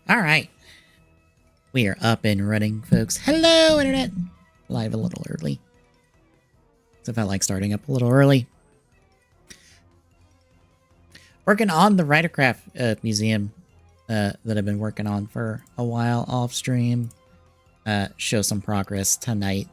All right. We are up and running, folks. Hello, Internet. Live a little early. So I felt like starting up a little early. Working on the Ridercraft museum that I've been working on for a while off stream. Show some progress tonight.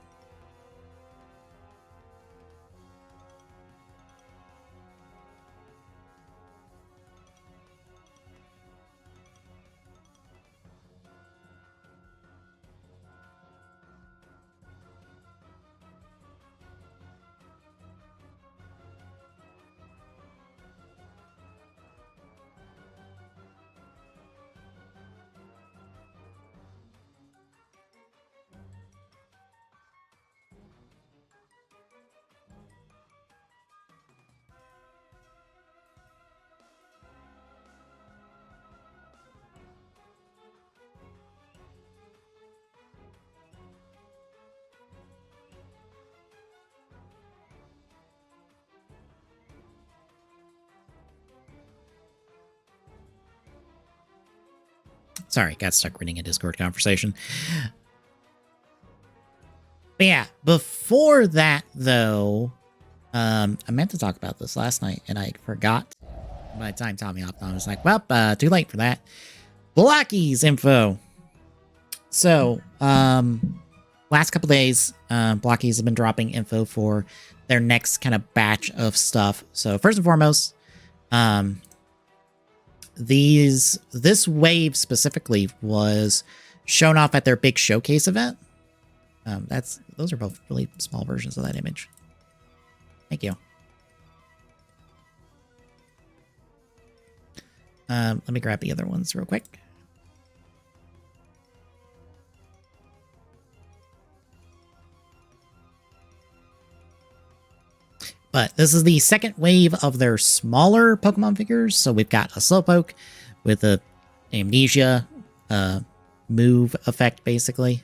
Sorry, got stuck reading a Discord conversation. But yeah, before that, though, I meant to talk about this last night, and I forgot. By the time Tommy hopped on, I was like, well, too late for that. Blockies info. So, last couple days, Blockies have been dropping info for their next kind of batch of stuff. So, first and foremost, this wave specifically was shown off at their big showcase event. Those are both really small versions of that image. Thank you. Let me grab the other ones real quick. But this is the second wave of their smaller Pokemon figures. So we've got a Slowpoke with a Amnesia move effect, basically.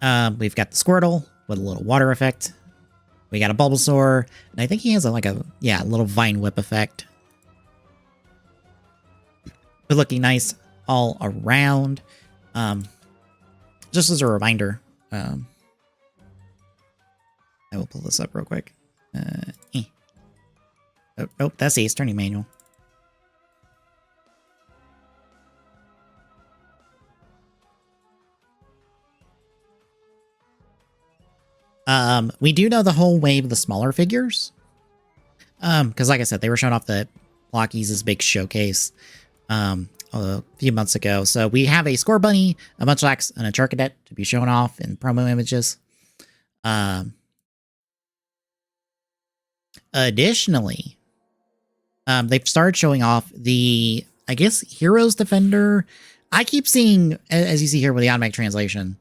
We've got the Squirtle with a little water effect. We got a Bulbasaur, and I think he has a little Vine Whip effect. But looking nice all around. Just as a reminder, I will pull this up real quick. Oh, that's the Ace Attorney manual. We do know the whole wave of the smaller figures. Because like I said, they were showing off the Blockies' big showcase a few months ago. So we have a Score Bunny, a Munchlax, and a Charcadet to be shown off in promo images. Additionally, they've started showing off the, I guess, Heroes Defender. I keep seeing, as you see here with the automatic translation,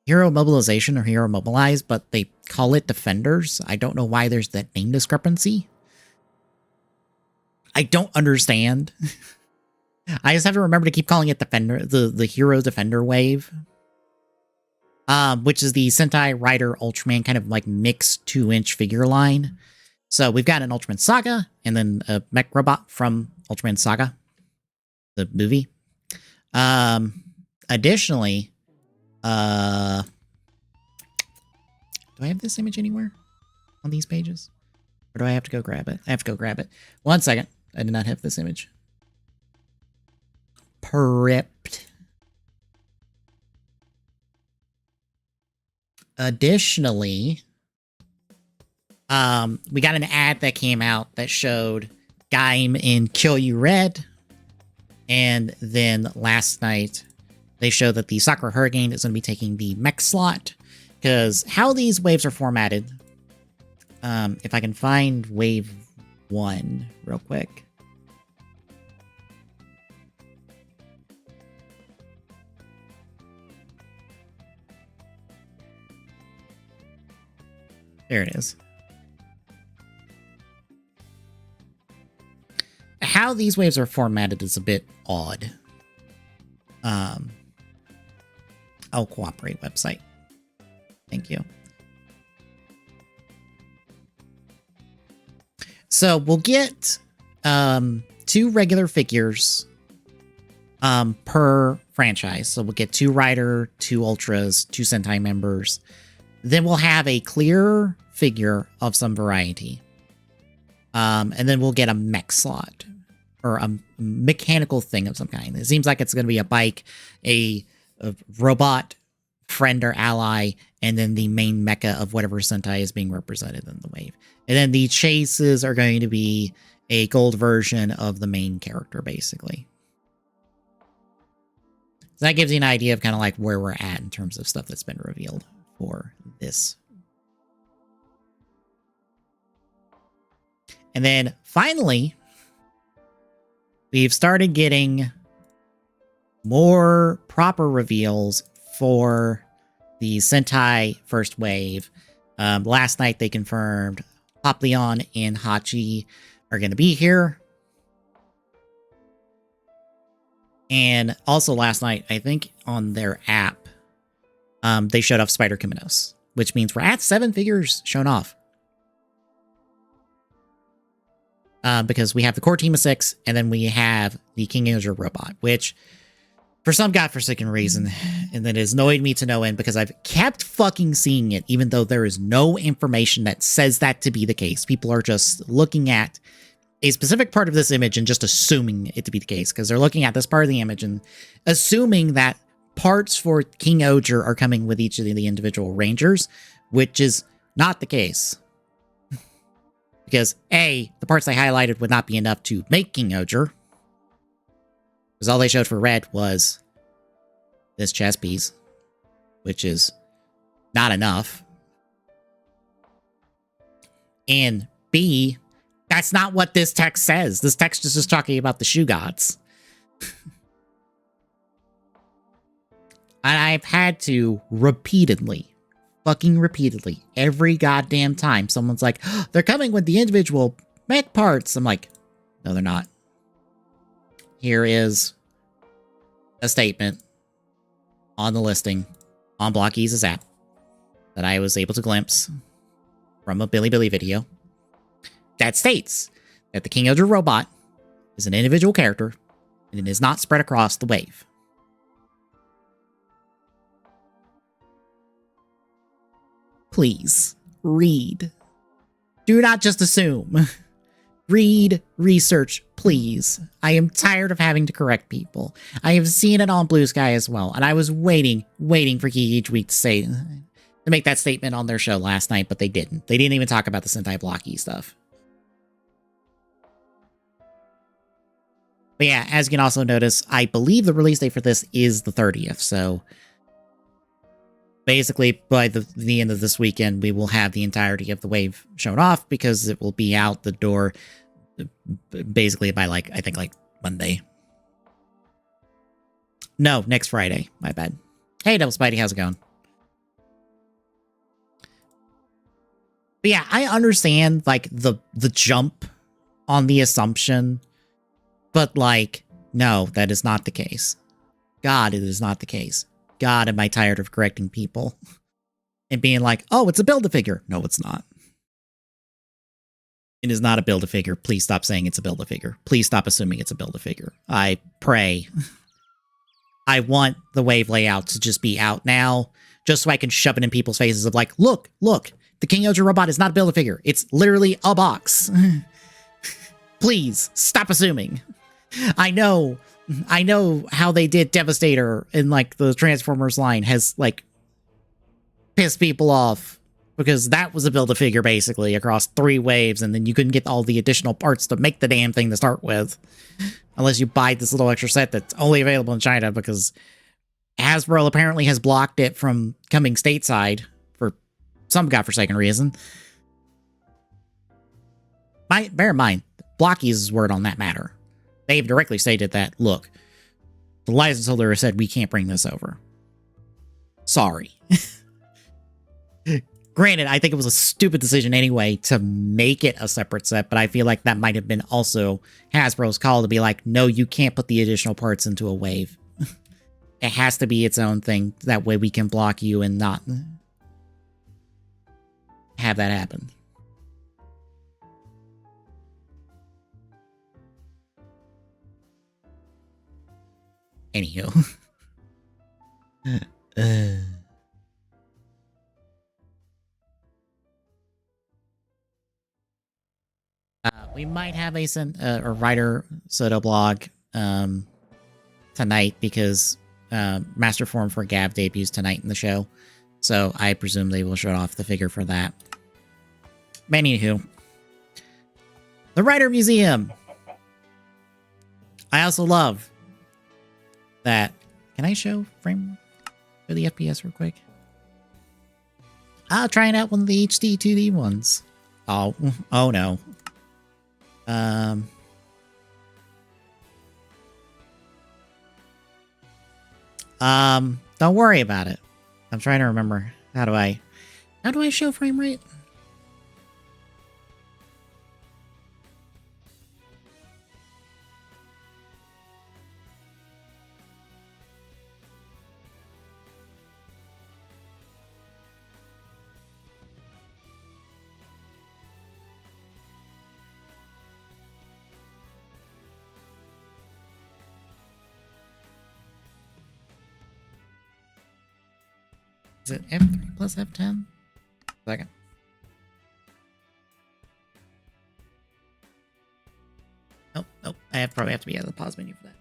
Hero Mobilization or Hero Mobilize, but they call it Defenders. I don't know why there's that name discrepancy. I don't understand. I just have to remember to keep calling it Defender, the Hero Defender wave. Which is the Sentai Rider Ultraman kind of like mixed 2-inch figure line. So we've got an Ultraman Saga and then a mech robot from Ultraman Saga, the movie. Additionally, do I have this image anywhere on these pages? Or do I have to go grab it? I have to go grab it. 1 second. I did not have this image prepped. Additionally, we got an ad that came out that showed Gaim in Kill You Red. And then last night, they showed that the Sakura Hurricane is going to be taking the mech slot. Because how these waves are formatted, if I can find wave 1 real quick. There it is. How these waves are formatted is a bit odd. I'll cooperate website. Thank you. So we'll get 2 regular figures per franchise. So we'll get 2 Rider, 2 Ultras, 2 Sentai members. Then we'll have a clear figure of some variety. And then we'll get a mech slot or a mechanical thing of some kind. It seems like it's going to be a bike, a robot friend or ally, and then the main mecha of whatever Sentai is being represented in the wave. And then the chases are going to be a gold version of the main character, basically. So that gives you an idea of kind of like where we're at in terms of stuff that's been revealed for this. And then finally, we've started getting more proper reveals for the Sentai first wave. Last night they confirmed Papillon and Hachi are going to be here. And also last night, I think on their app, they showed off Spider Kimonos, which means we're at 7 figures shown off. Because we have the core team of 6, and then we have the King Oger robot, which for some godforsaken reason, and that has annoyed me to no end because I've kept fucking seeing it, even though there is no information that says that to be the case. People are just looking at a specific part of this image and just assuming it to be the case, because they're looking at this part of the image and assuming that parts for King Oger are coming with each of the individual rangers, which is not the case. Because A, the parts they highlighted would not be enough to make King Oger. Because all they showed for red was this chest piece, which is not enough. And B, that's not what this text says. This text is just talking about the shoe gods. And I've had to repeatedly, fucking repeatedly, every goddamn time someone's like, oh, they're coming with the individual mech parts. I'm like, no, they're not. Here is a statement on the listing on Blocky's app that I was able to glimpse from a Billy video that states that the King Oger robot is an individual character and it is not spread across the wave. Please, read. Do not just assume. Read, research, please. I am tired of having to correct people. I have seen it on Blue Sky as well, and I was waiting for Geek each week to make that statement on their show last night, but they didn't. They didn't even talk about the Sentai Blocky stuff. But yeah, as you can also notice, I believe the release date for this is the 30th, so basically, by the end of this weekend, we will have the entirety of the wave shown off because it will be out the door basically by, like, I think, like, Monday. No, next Friday. My bad. Hey, Double Spidey, how's it going? But yeah, I understand, like, the jump on the assumption, but, like, no, that is not the case. God, it is not the case. God, am I tired of correcting people and being like, oh, it's a Build-A-Figure. No, it's not. It is not a Build-A-Figure. Please stop saying it's a Build-A-Figure. Please stop assuming it's a Build-A-Figure. I pray. I want the wave layout to just be out now, just so I can shove it in people's faces of like, look, the King Oger robot is not a Build-A-Figure. It's literally a box. Please, stop assuming. I know how they did Devastator in, like, the Transformers line has, like, pissed people off because that was a Build-A-Figure, basically, across 3 waves, and then you couldn't get all the additional parts to make the damn thing to start with. Unless you buy this little extra set that's only available in China because Hasbro apparently has blocked it from coming stateside for some godforsaken reason. Bear in mind, Blocky's word on that matter. They've directly stated that, look, the license holder has said we can't bring this over. Sorry. Granted, I think it was a stupid decision anyway to make it a separate set, but I feel like that might have been also Hasbro's call to be like, no, you can't put the additional parts into a wave. It has to be its own thing. That way we can block you and not have that happen. Anywho. We might have a writer soda blog tonight because Master Form for Gav debuts tonight in the show. So I presume they will show off the figure for that. Anywho. The Writer Museum. I also love that. Can I show frame for the FPS real quick? I'll try it out one of the HD 2D ones. Oh no. Don't worry about it. I'm trying to remember. How do I show frame rate? Is it F3 plus F10? Second. Nope. I probably have to be out of the pause menu for that.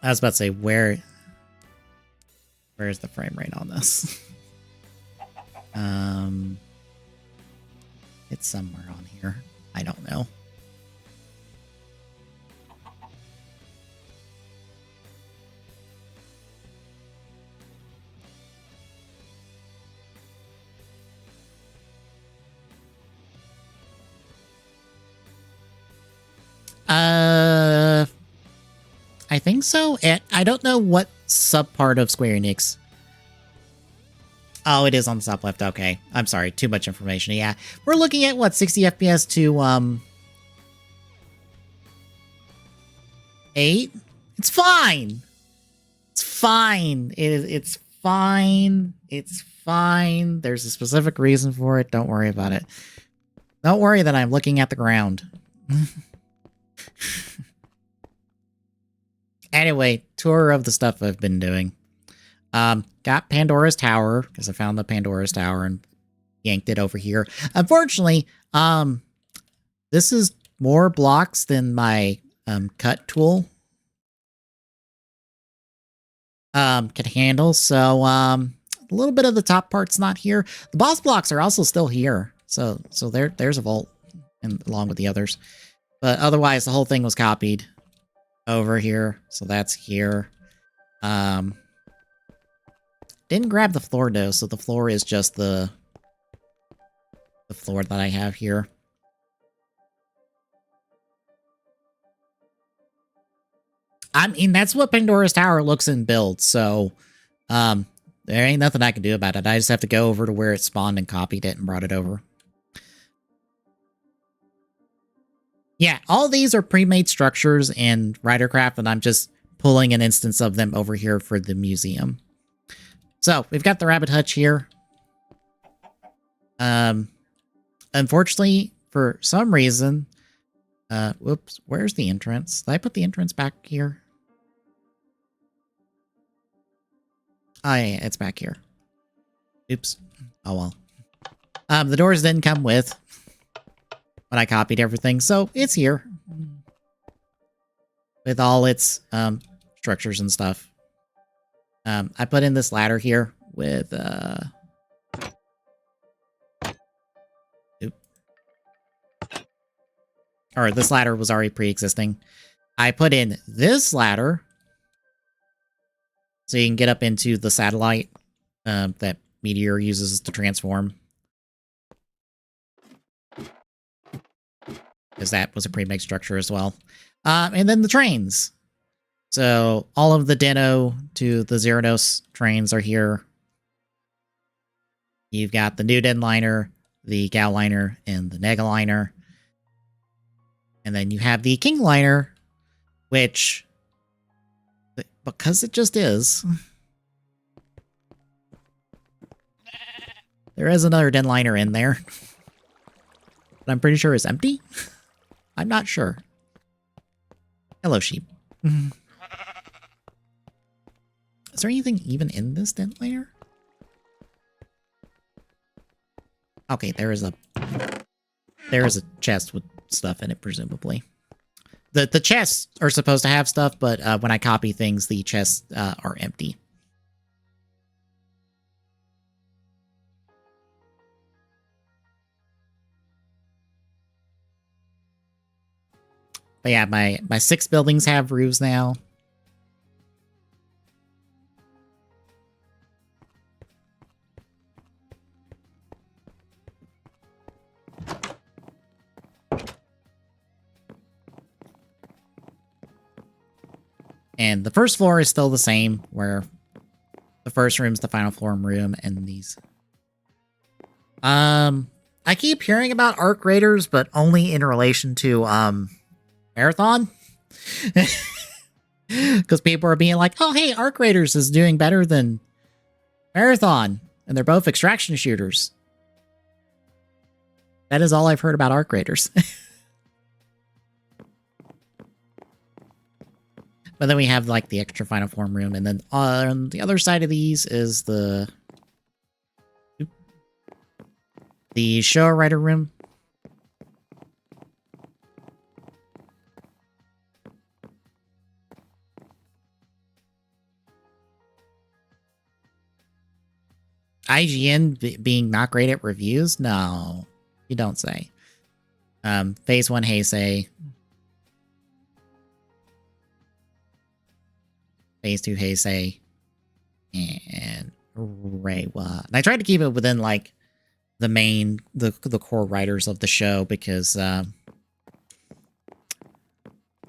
I was about to say, where's the frame rate on this? It's somewhere on here. I don't know. I think so. I don't know what subpart of Square Enix. Oh, it is on the top left. Okay. I'm sorry. Too much information. Yeah. We're looking at, what, 60 FPS to, 8? It's fine. It's fine. It's fine. It's fine. There's a specific reason for it. Don't worry about it. Don't worry that I'm looking at the ground. Anyway, tour of the stuff I've been doing. Got Pandora's Tower, because I found the Pandora's Tower and yanked it over here. Unfortunately, this is more blocks than my cut tool can handle, so a little bit of the top part's not here. The boss blocks are also still here, so there's a vault and along with the others. But otherwise, the whole thing was copied over here, so that's here. Didn't grab the floor though, so the floor is just the floor that I have here. I mean, that's what Pandora's Tower looks in build, so there ain't nothing I can do about it. I just have to go over to where it spawned and copied it and brought it over. Yeah, all these are pre-made structures in Ridercraft, and I'm just pulling an instance of them over here for the museum. So, we've got the rabbit hutch here. Unfortunately, for some reason... whoops, where's the entrance? Did I put the entrance back here? Oh, yeah, it's back here. Oops. Oh, well. The doors didn't come with... when I copied everything, so it's here. With all its structures and stuff. I put in this ladder here with or this ladder was already pre-existing. I put in this ladder so you can get up into the satellite that Meteor uses to transform. Because that was a pre-made structure as well. And then the trains. So all of the Deno to the Zeranos trains are here. You've got the new Denliner, the Galliner, and the Negaliner. And then you have the Kingliner, which, because it just is, there is another Denliner in there. But I'm pretty sure it's empty. I'm not sure. Hello, sheep. Is there anything even in this den layer? Okay, there is a chest with stuff in it, presumably. The chests are supposed to have stuff, but when I copy things, the chests are empty. But yeah, my 6 buildings have roofs now. And the first floor is still the same, where the first room's the final floor room, and these. I keep hearing about Arc Raiders, but only in relation to Marathon. Because people are being like, oh, hey, Arc Raiders is doing better than Marathon, and they're both extraction shooters. That is all I've heard about Arc Raiders. But then we have, like, the extra final form room, and then on the other side of these is the show rider room. IGN being not great at reviews? No, you don't say. Phase 1 Heisei. Phase 2 Heisei. And Reiwa. And I tried to keep it within, like, the main, the core writers of the show, because we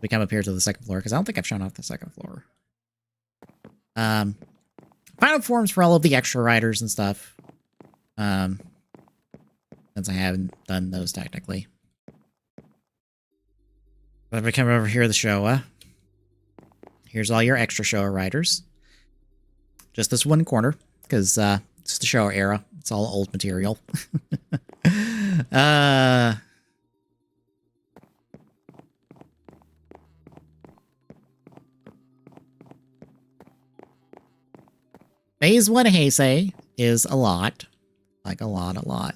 come up here to the second floor, because I don't think I've shown off the second floor. Final forms for all of the extra writers and stuff. Since I haven't done those technically. But if we come over here to the Showa, here's all your extra Showa writers. Just this one corner, because it's the Showa era. It's all old material. Phase 1 Heisei is a lot. Like a lot.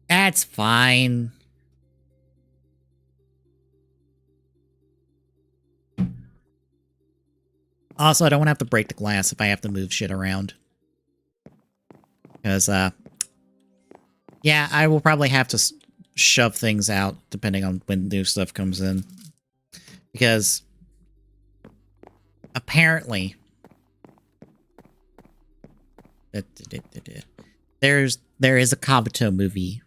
That's fine. Also, I don't want to have to break the glass if I have to move shit around. Because, yeah, I will probably have to shove things out depending on when new stuff comes in. Because apparently there is a Kabuto movie,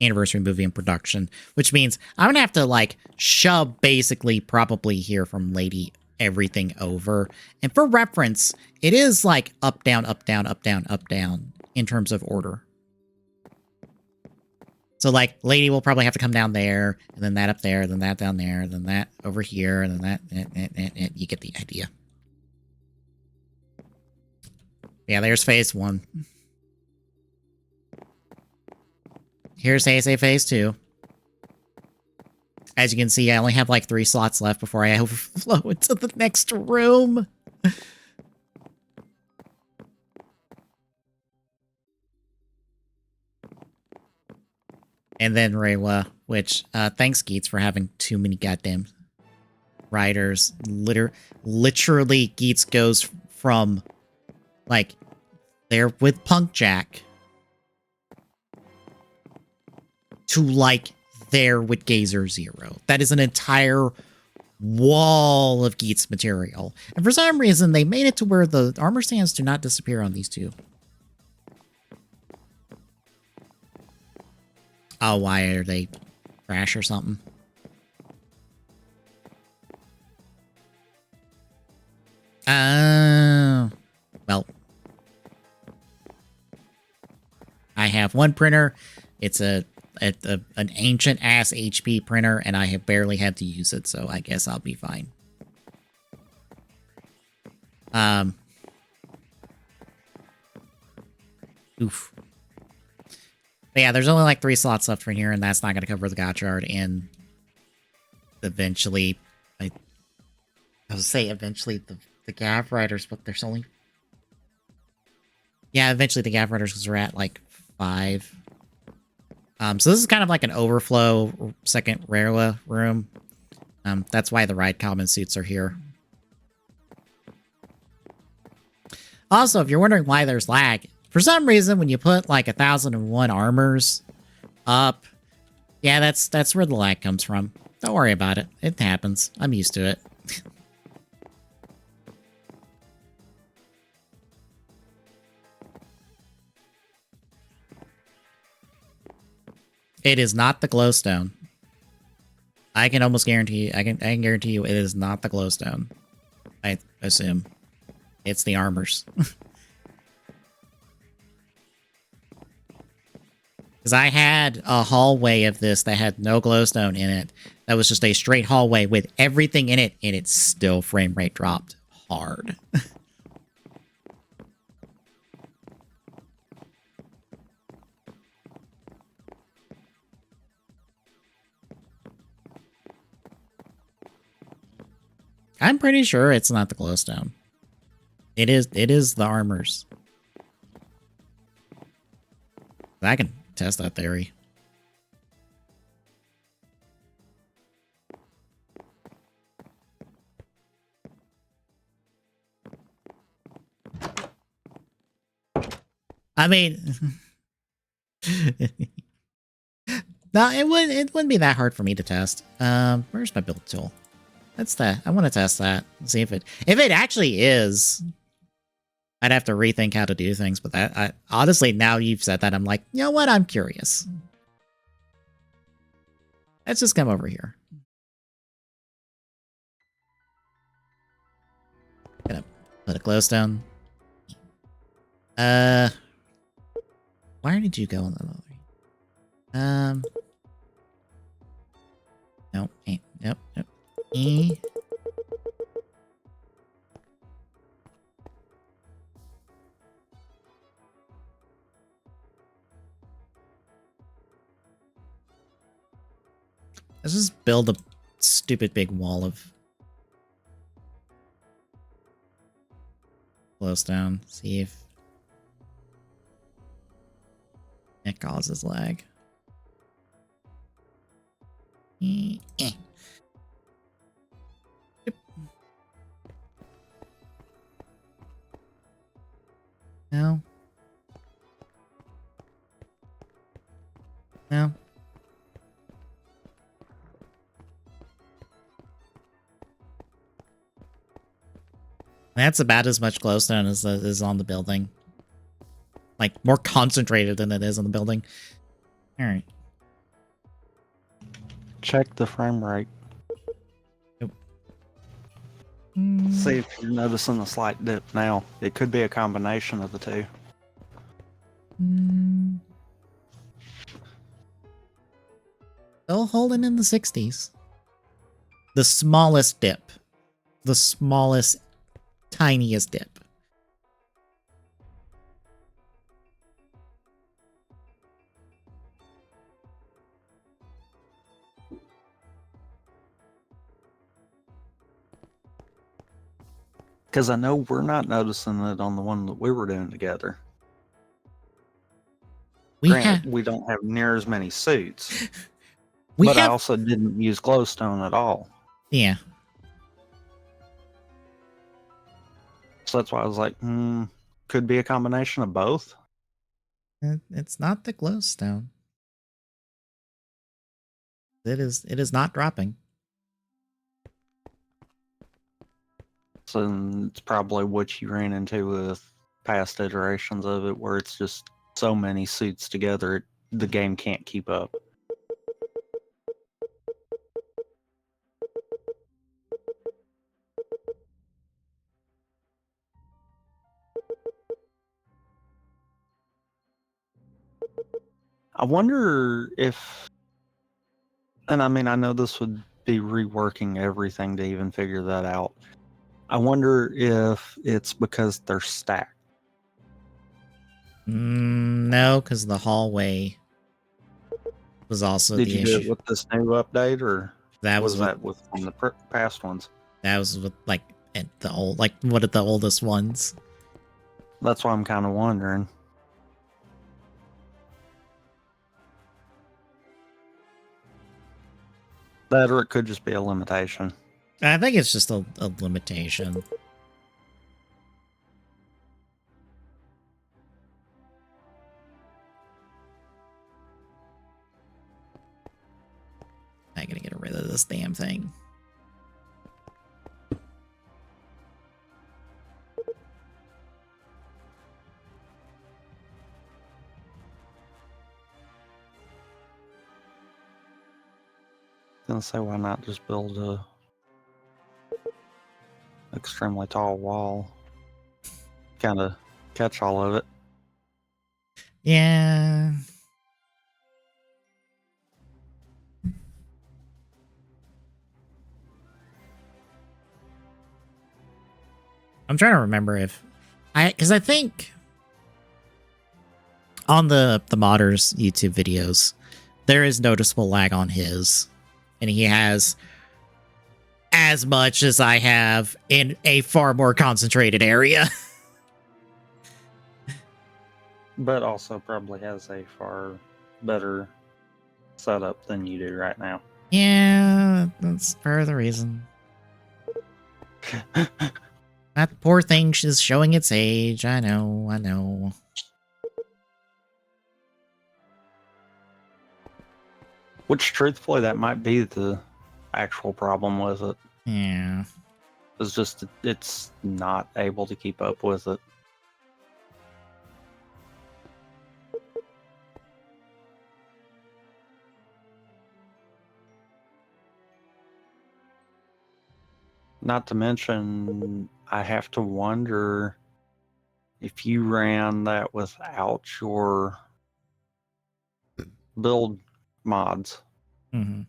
anniversary movie in production, which means I'm gonna have to, like, shove basically probably hear from Lady everything over. And for reference, it is like up, down, up, down, up, down, up, down in terms of order. So, like, Lady will probably have to come down there, and then that up there, then that down there, then that over here, and then that. You get the idea. Yeah, there's phase 1. Here's Heisei phase 2. As you can see, I only have like 3 slots left before I overflow into the next room. And then Reiwa, which, thanks, Geets, for having too many goddamn riders. Literally, Geets goes from, like, there with Punk Jack to, like, there with Gazer Zero. That is an entire wall of Geets material. And for some reason, they made it to where the armor stands do not disappear on these two. Oh, why are they trash or something? Well, I have one printer. It's an ancient ass HP printer, and I have barely had to use it, so I guess I'll be fine. Oof. But yeah, there's only like 3 slots left from here, and that's not going to cover the gotchard. And eventually, I would say eventually the Gav Riders, but there's only... Yeah, eventually the Gav Riders, because we're at like 5. So this is kind of like an overflow second Rarela room. That's why the ride common suits are here. Also, if you're wondering why there's lag, for some reason, when you put like 1001 armors up, yeah, that's where the lag comes from. Don't worry about it. It happens. I'm used to it. It is not the glowstone. I can almost guarantee you, I can guarantee you it is not the glowstone. I assume. It's the armors. Because I had a hallway of this that had no glowstone in it. That was just a straight hallway with everything in it, and it still frame rate dropped hard. I'm pretty sure it's not the glowstone. It is the armors. I can test that theory. I mean, no, it wouldn't be that hard for me to test. Where's my build tool? That's that. I want to test that. See if it actually is. I'd have to rethink how to do things, but that honestly, now you've said that, I'm like, you know what? I'm curious. Let's just come over here. Gonna put a glowstone. Where did you go on the other? Nope. Nope. Nope. E. Let's just build a stupid big wall of glowstone. See if it causes lag. Eh. Yep. No. No. That's about as much glowstone as is on the building. Like, more concentrated than it is on the building. Alright. Check the frame rate. Nope. See if you're noticing a slight dip now. It could be a combination of the two. Still holding in the 60s. The smallest dip. The smallest, tiniest dip. Because I know we're not noticing it on the one that we were doing together. Granted, we don't have near as many suits. I also didn't use glowstone at all. Yeah. So that's why I was like, could be a combination of both. It's not the glowstone. It is not dropping. So it's probably what you ran into with past iterations of it, where it's just so many suits together, the game can't keep up. I wonder if, and I mean, I know this would be reworking everything to even figure that out. I wonder if it's because they're stacked. No, because the hallway was also Did the you do issue. it with this new update, or That was was with that with from the past ones? that was with like the old what are the oldest ones? That's why I'm kind of wondering. That or it could just be a limitation. I think it's just a limitation. I gotta get rid of this damn thing. Gonna say, why not just build a extremely tall wall? Kind of catch all of it. Yeah. I'm trying to remember if because I think on the modders YouTube videos, there is noticeable lag on his, and he has as much as I have in a far more concentrated area. But also probably has a far better setup than you do right now. Yeah, that's part of the reason. That poor thing is showing its age. I know. Which, truthfully, that might be the actual problem with it. Yeah. It's just it's not able to keep up with it. Not to mention, I have to wonder if you ran that without your build mods, Mm-hmm.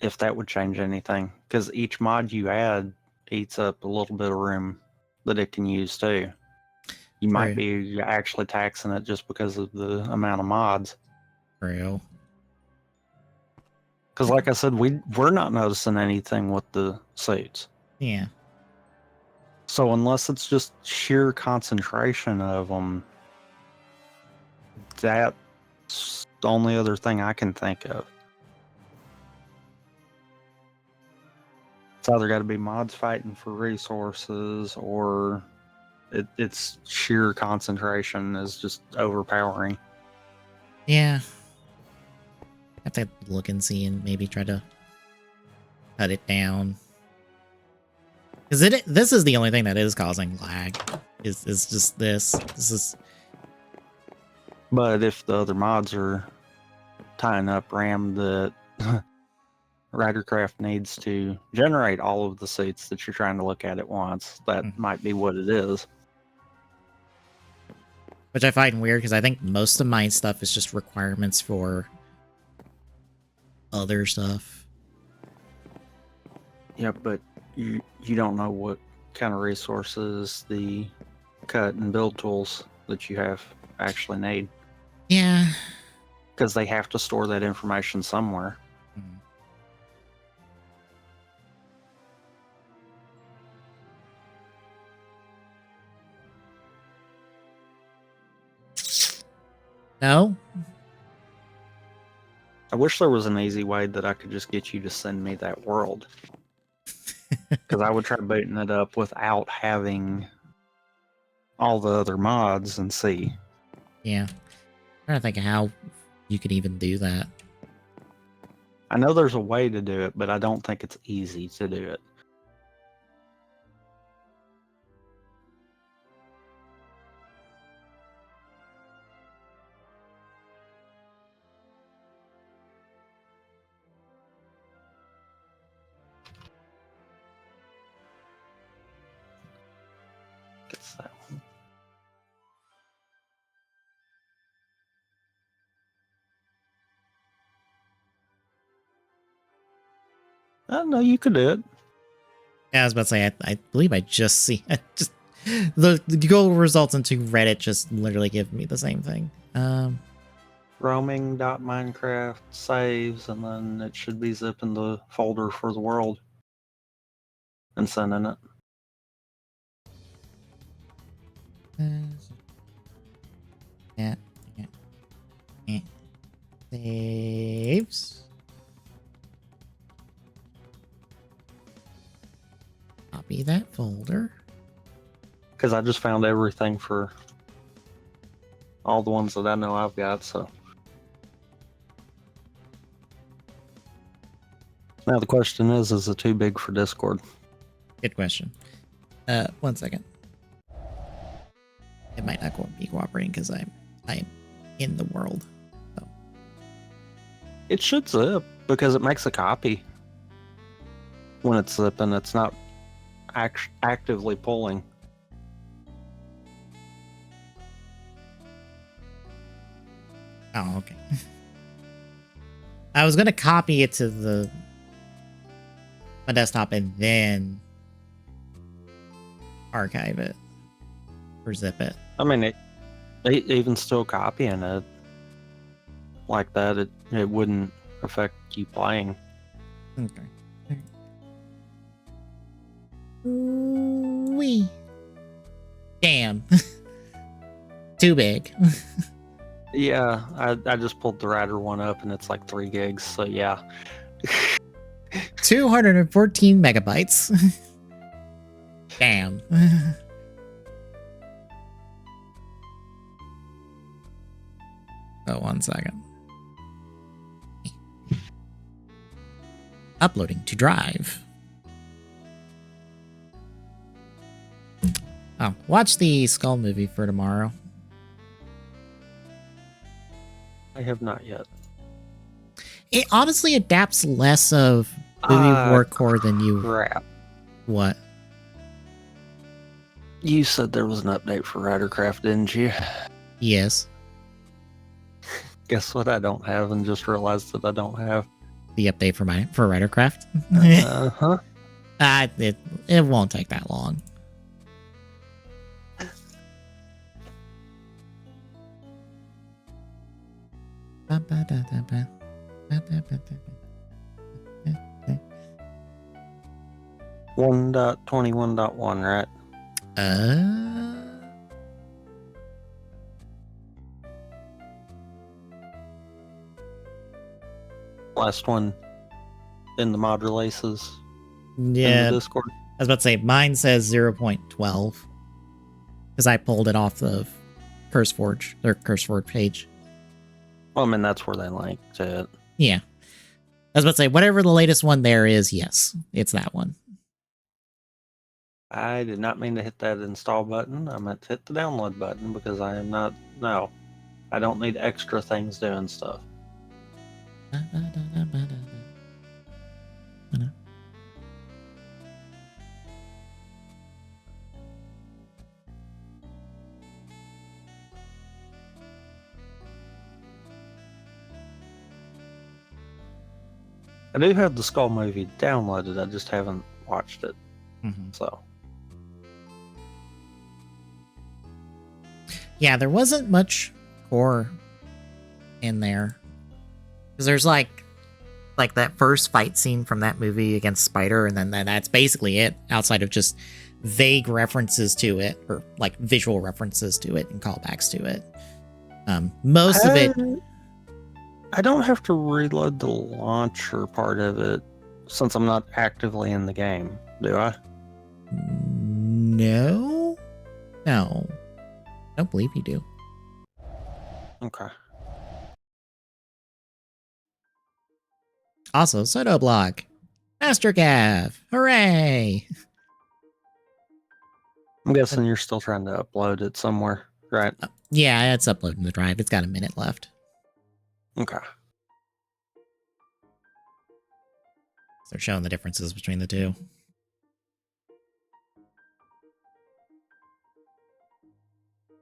if that would change anything. Because each mod you add eats up a little bit of room that it can use too. You might Right. be actually taxing it just because of the amount of mods. Real. Because, like I said, we're not noticing anything with the suits. Yeah. So unless it's just sheer concentration of them, that's the only other thing I can think of. It's either got to be mods fighting for resources, or it's sheer concentration is just overpowering. Yeah. Have to look and see and maybe try to cut it down. Because this is the only thing that is causing lag. Is just this. This is But if the other mods are tying up RAM that Ridercraft needs to generate all of the suits that you're trying to look at once, that might be what it is. which I find weird because I think most of my stuff is just requirements for other stuff. Yeah, but you don't know what kind of resources the cut and build tools that you have actually need. Yeah. Because they have to store that information somewhere. No? I wish there was an easy way that I could just get you to send me that world. Because I would try booting it up without having all the other mods and see. Yeah. I'm trying to think of how you could even do that. I know there's a way to do it, but I don't think it's easy to do it. Guess that one. Oh, no, you could do it. Yeah, I was about to say, I believe I just see just the Google results into Reddit just literally give me the same thing. roaming.minecraft saves, and then it should be zipping the folder for the world and sending it. Yeah. Saves. Copy that folder. Because I just found everything for all the ones that I know I've got, so. Now the question is it too big for Discord? Good question. 1 second. It might not be cooperating because I'm in the world. So. It should zip because it makes a copy. When it's zipping, it's not actively pulling. Oh, okay. I was gonna copy it to my desktop and then archive it or zip it. I mean, even still copying it like that, it wouldn't affect you playing. Okay. Wee. Damn. Too big. Yeah, I just pulled the Rider one up and it's like 3 gigs, so yeah. 214 megabytes. Damn. Oh, 1 second. Uploading to Drive. Oh, watch the Skull movie for tomorrow. I have not yet. It honestly adapts less of movie horrorcore than you. Crap. What? You said there was an update for Ridercraft, didn't you? Yes. Guess what I don't have and just realized that I don't have? The update for Ridercraft? Uh-huh. It won't take that long. One 1.21.1, right? Last one in the mod releases. Yeah. In the Discord. I was about to say, mine says 0.12. Because I pulled it off of CurseForge, their CurseForge page. Well, I mean, that's where they linked it. Yeah. I was about to say, whatever the latest one there is, yes, it's that one. I did not mean to hit that install button. I meant to hit the download button because I am not... No. I don't need extra things doing stuff. I do have the Skull movie downloaded. I just haven't watched it. Mm-hmm. So. Yeah, there wasn't much gore in there. Because there's like that first fight scene from that movie against Spider, and then that's basically it, outside of just vague references to it, or like visual references to it and callbacks to it. Most of it... I don't have to reload the launcher part of it since I'm not actively in the game, do I? No. I don't believe you do. Okay. Also, Soto Block. Master Gav. Hooray! I'm guessing you're still trying to upload it somewhere, right? Yeah, it's uploading the drive. It's got a minute left. Okay. They're showing the differences between the two.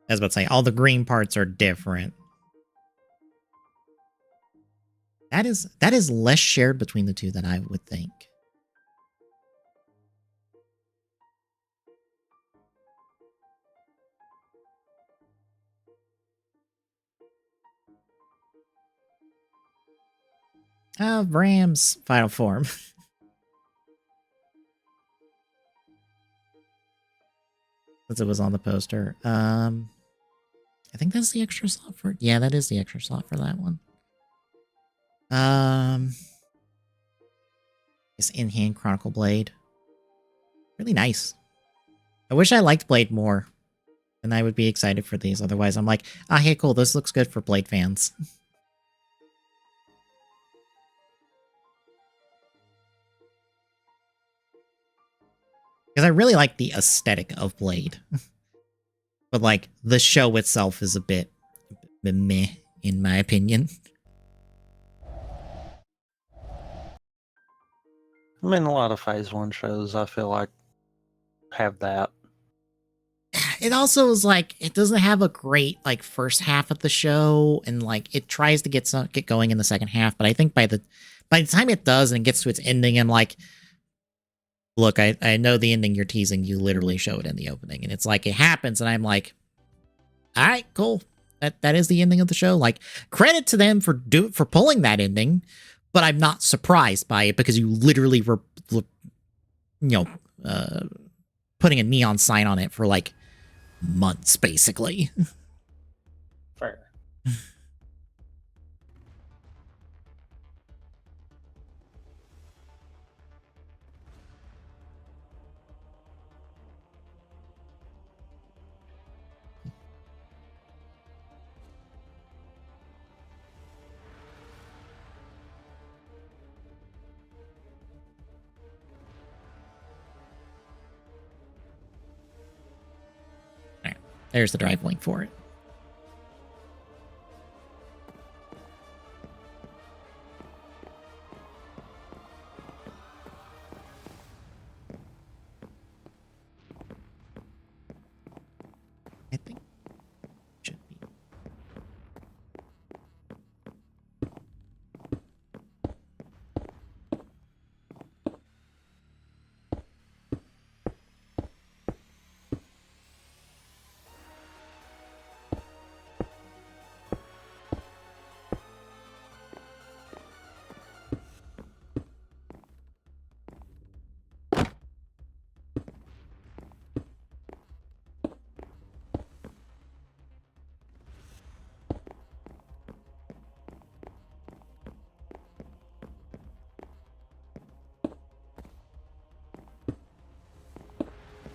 I was about to say, all the green parts are different. That is less shared between the two than I would think. Bram's final form. Since it was on the poster. I think that's the extra slot for it. Yeah, that is the extra slot for that one. This in-hand Chronicle Blade. Really nice. I wish I liked Blade more. And I would be excited for these. Otherwise, I'm like, ah, hey, cool. This looks good for Blade fans. Because I really like the aesthetic of Blade. But, like, the show itself is a bit meh, in my opinion. I mean, a lot of Phase 1 shows, I feel like, have that. It also is like, it doesn't have a great, like, first half of the show, and, like, it tries to get going in the second half, but I think by the time it does and it gets to its ending, I'm like, look, I know the ending you're teasing, you literally show it in the opening, and it's like, it happens, and I'm like, all right, cool. That is the ending of the show. Like, credit to them for pulling that ending, but I'm not surprised by it because you literally were, putting a neon sign on it for like months, basically. Fair. There's the drive link for it. I think it should be.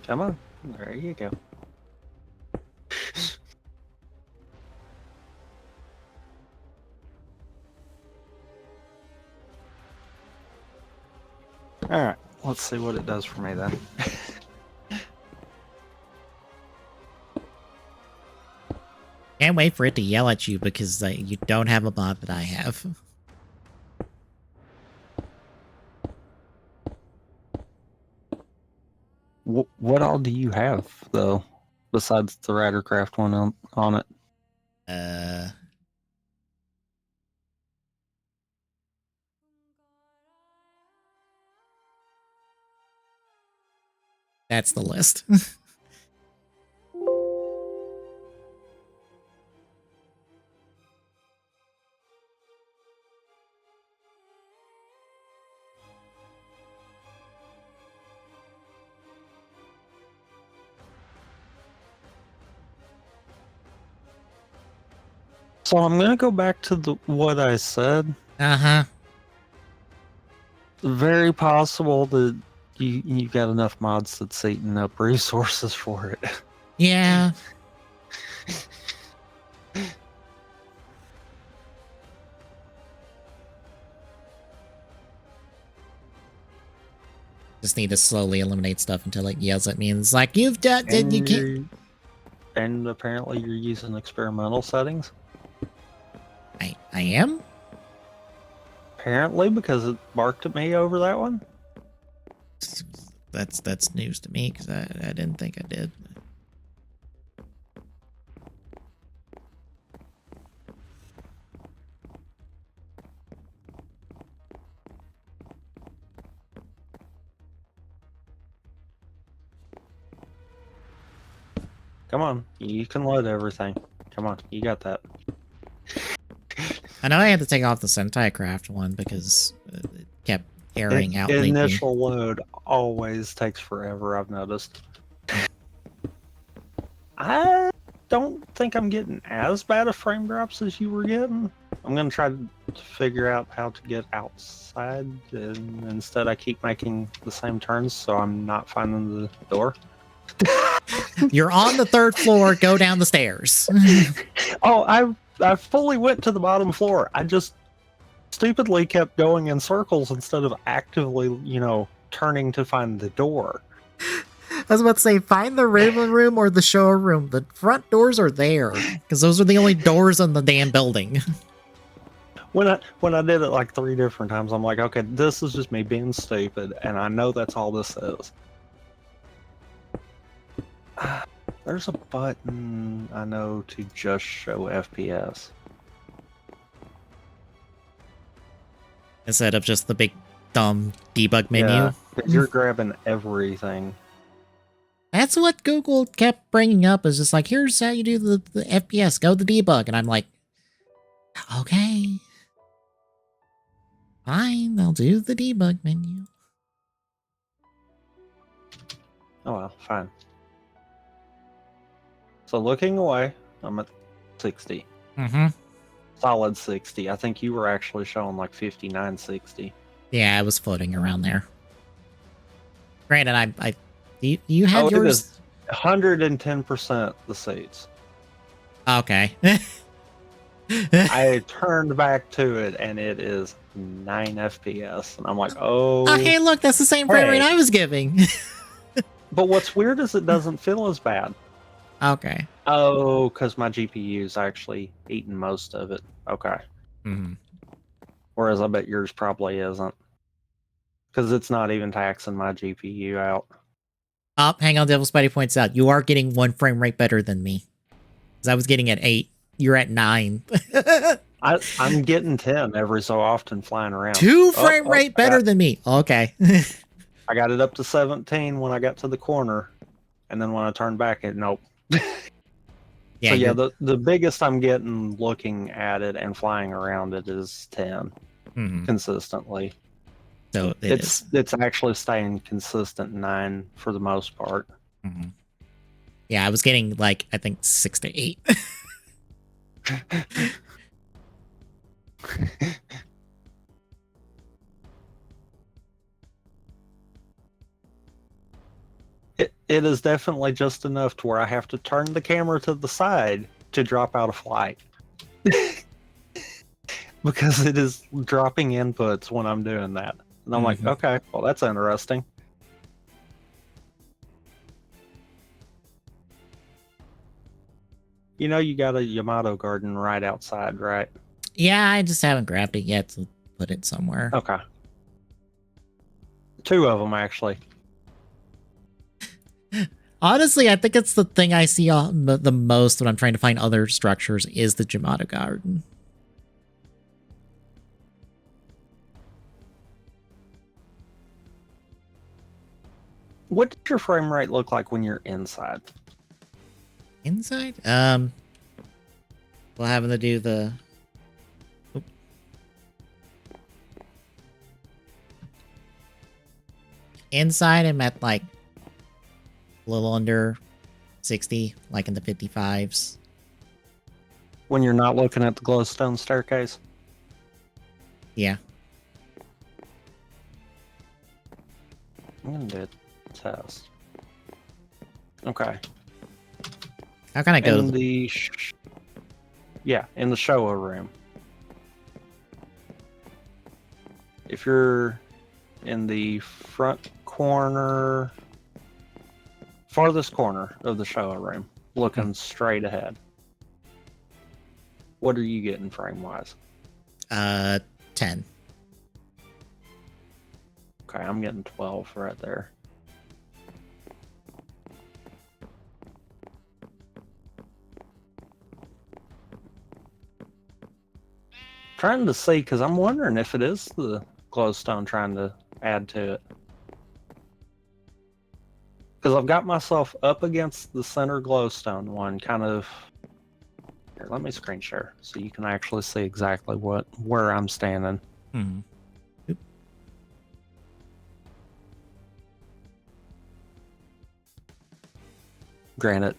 Come on. There you go. Alright, let's see what it does for me then. Can't wait for it to yell at you because you don't have a mod that I have. What all do you have, though, besides the Ridercraft one on it? That's the list. So I'm gonna go back to what I said. Uh-huh. Very possible that you got enough mods that's eating up resources for it. Yeah. Just need to slowly eliminate stuff until it yells at me and it's like, you've done it, you can't. And apparently you're using experimental settings. I am? Apparently, because it barked at me over that one. That's news to me because I didn't think I did. Come on, you can load everything. Come on, you got that. I know I had to take off the Sentai Craft one because it kept airing out leaking. Initial load always takes forever, I've noticed. I don't think I'm getting as bad of frame drops as you were getting. I'm going to try to figure out how to get outside, and instead I keep making the same turns so I'm not finding the door. You're on the 3rd floor, go down the stairs. Oh, I fully went to the bottom floor. I just stupidly kept going in circles instead of actively, turning to find the door. I was about to say, find the Raven Room or the show room. The front doors are there, because those are the only doors in the damn building. When I did it like 3 different times, I'm like, okay, this is just me being stupid, and I know that's all this is. There's a button I know to just show FPS. Instead of just the big, dumb debug menu. Yeah, you're grabbing everything. That's what Google kept bringing up, is just like, here's how you do the FPS, go to debug. And I'm like, okay. Fine, I'll do the debug menu. Oh well, fine. So looking away, I'm at 60. Mm-hmm. Solid 60. I think you were actually showing like 59, 60. Yeah, I was floating around there. Granted, you had yours. 110% the seats. Okay. I turned back to it and it is 9 FPS. And I'm like, oh. Oh, hey, look, that's the same frame rate I was giving. But what's weird is it doesn't feel as bad. Okay. Oh, because my GPU's actually eating most of it. Okay. Mm-hmm. Whereas I bet yours probably isn't. Because it's not even taxing my GPU out. Oh, hang on, Devil Spidey points out, you are getting 1 frame rate better than me. Because I was getting at 8. You're at 9. I'm getting 10 every so often flying around. 2 frame rate better than me. Okay. I got it up to 17 when I got to the corner. And then when I turned back, nope. Yeah, so yeah, the biggest I'm getting looking at it and flying around it is 10 consistently. So it's actually staying consistent 9 for the most part. Mm-hmm. Yeah, I was getting like, I think 6 to 8. It is definitely just enough to where I have to turn the camera to the side to drop out of flight. Because it is dropping inputs when I'm doing that. And I'm like, okay, well, that's interesting. You know, you got a Yamato garden right outside, right? Yeah, I just haven't grabbed it yet to put it somewhere. Okay. 2 of them, actually. Honestly, I think it's the thing I see the most when I'm trying to find other structures is the Yamato garden. What does your frame rate look like when you're inside? Inside? We'll having to do the... Oop. Inside, I'm at like a little under 60, like in the 55s. When you're not looking at the glowstone staircase? Yeah. I'm gonna do a test. Okay. How can I go in to the in the Showa room. If you're in the front corner, farthest corner of the Showa room, looking straight ahead, what are you getting frame wise? 10. Okay, I'm getting 12 right there. Trying to see, because I'm wondering if it is the glowstone trying to add to it. Because I've got myself up against the center glowstone one, kind of Here, let me screen share so you can actually see exactly where I'm standing. Hmm. Oop. Granted,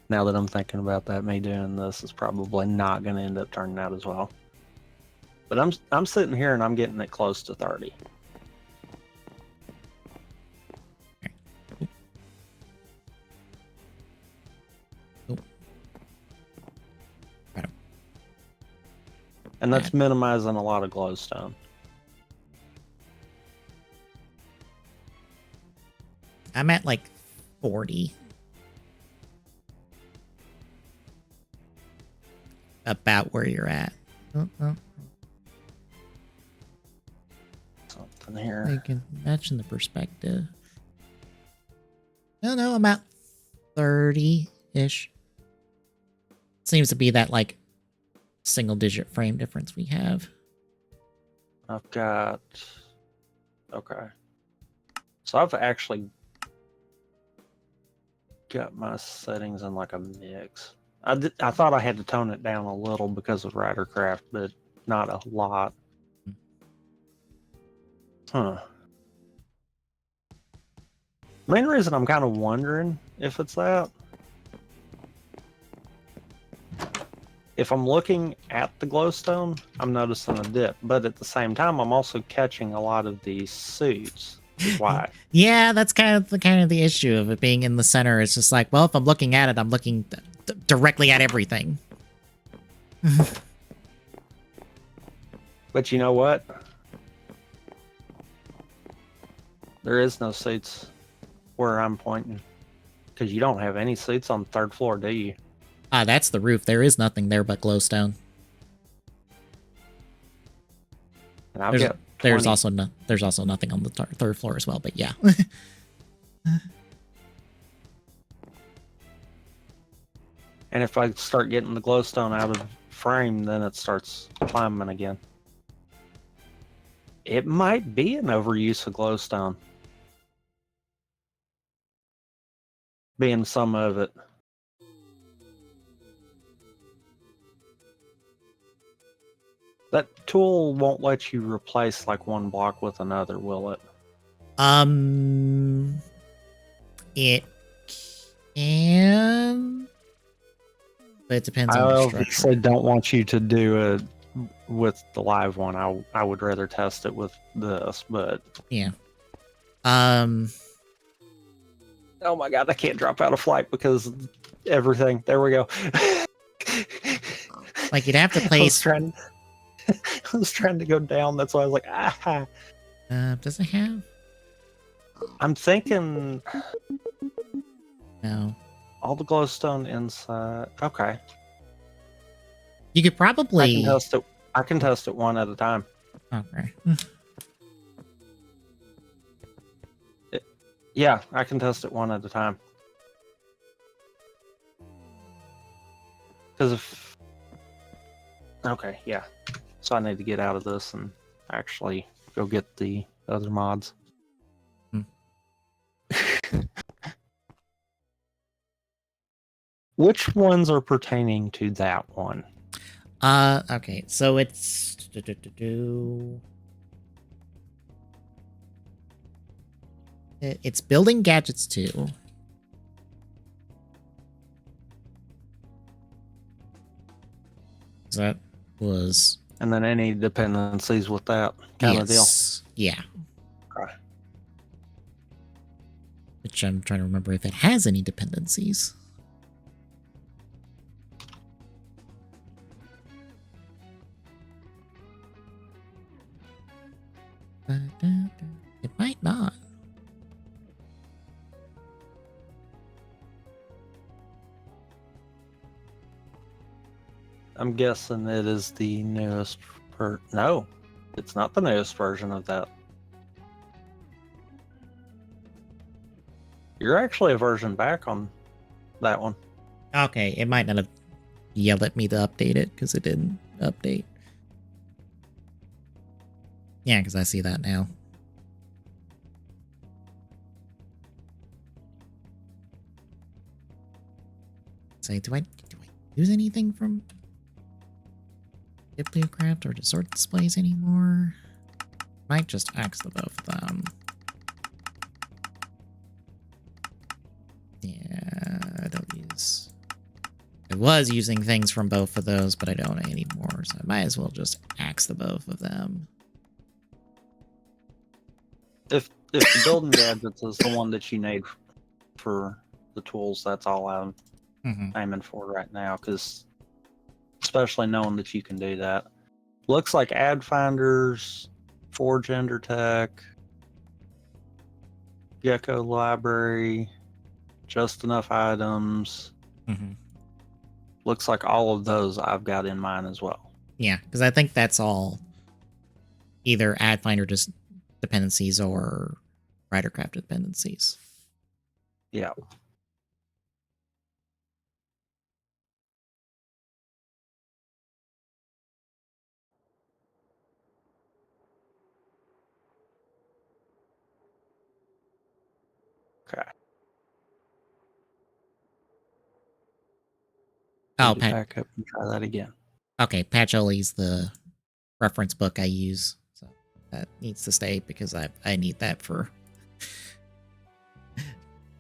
now that I'm thinking about that, me doing this is probably not going to end up turning out as well. But I'm sitting here and I'm getting it close to 30. And that's minimizing a lot of glowstone. I'm at like 40. About where you're at. Oh. Something here. I can imagine the perspective. No, I'm at 30-ish. Seems to be that like single digit frame difference we have. I've got... Okay. So I've actually got my settings in like a mix. I thought I had to tone it down a little because of Ridercraft, but not a lot. Huh. Main reason I'm kind of wondering if it's that. If I'm looking at the glowstone, I'm noticing a dip, but at the same time, I'm also catching a lot of these suits. Is why. Yeah, that's kind of the issue of it being in the center. It's just like, well, if I'm looking at it, I'm looking directly at everything. But you know what? There is no suits where I'm pointing. Because you don't have any suits on the 3rd floor, do you? Ah, that's the roof. There is nothing there but glowstone. And I've got 20. There's also nothing on the 3rd floor as well, but yeah. And if I start getting the glowstone out of frame, then it starts climbing again. It might be an overuse of glowstone. Being some of it. That tool won't let you replace like one block with another, will it? It can, but it depends on I the obviously structure. don't want you to do it with the live one. I would rather test it with this, but Yeah. Oh my god, I can't drop out of flight because everything. There we go. Like you'd have to place. I was trying to go down. That's why I was like, ah. Does it have? I'm thinking. No. All the glowstone inside. Okay. You could probably. I can test it one at a time. Okay. Yeah, I can test it one at a time. Because if... Okay, yeah. So I need to get out of this and actually go get the other mods. Which ones are pertaining to that one? Okay, so it's... It's building gadgets too. That was... And then any dependencies with that kind of deal? Yeah. Okay. Which I'm trying to remember if it has any dependencies. It might not. I'm guessing it is the newest no, it's not the newest version of that. You're actually a version back on that one. Okay, it might not have yelled at me to update it because it didn't update. Yeah, because I see that now. Say, do I use anything from Bibliocraft or Distort Displays anymore. Might just axe the both of them. Yeah, I don't use... I was using things from both of those, but I don't anymore, so I might as well just axe the both of them. If the building gadgets is the one that you need for the tools, that's all I'm aiming for right now, because especially knowing that you can do that. Looks like ad finders, Forge Ender Tech, Gecko Library, just enough items. Looks like all of those I've got in mine as well. Yeah, because I think that's all either ad finder dependencies or Ridercraft dependencies. Yeah. Okay. Oh, Need to back up and try that again. Okay, Patchoulie's the reference book I use, so that needs to stay because I need that for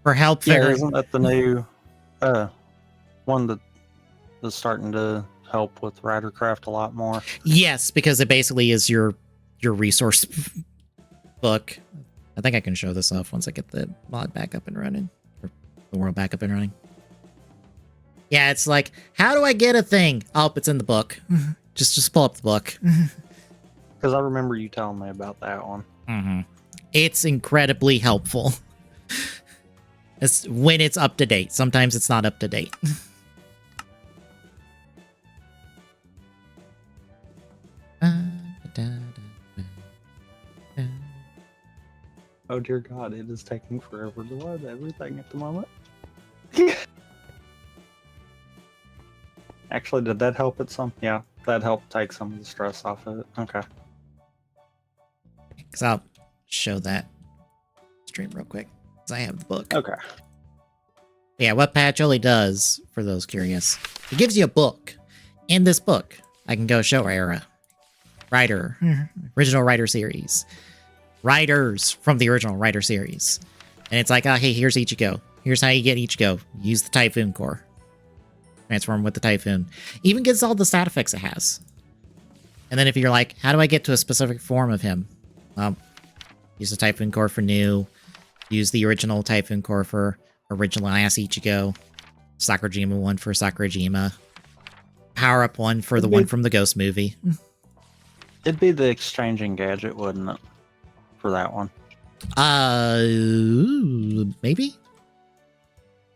help figuring. Yeah, isn't that the new one that is starting to help with Ridercraft a lot more? Yes, because it basically is your resource book. I think I can show this off once I get the mod back up and running, or the world back up and running. Yeah, it's like, how do I get a thing? Oh, it's in the book. Just pull up the book. Because I remember you telling me about that one. It's incredibly helpful. It's when it's up to date. Sometimes it's not up to date. Oh dear God, it is taking forever to load everything at the moment. Actually, did that help it some? Yeah, that helped take some of the stress off of it. Okay. Because I'll show that stream real quick. Because I have the book. Okay. Yeah, what Patchouli does, for those curious, it gives you a book. In this book, I can go show era. Writer. Original Writer series. Writers from the original Writer series. And it's like, oh, hey, here's Ichigo. Here's how you get Ichigo. Use the Typhoon Core. Transform with the Typhoon. Even gets all the stat effects it has. And then if you're like, how do I get to a specific form of him? Well, use the Typhoon Core for new. Use the original Typhoon Core for original Ass Ichigo. Sakurajima one for Sakurajima. Power up one for the one from the Ghost movie. It'd be the exchanging gadget, wouldn't it? For that one. Maybe?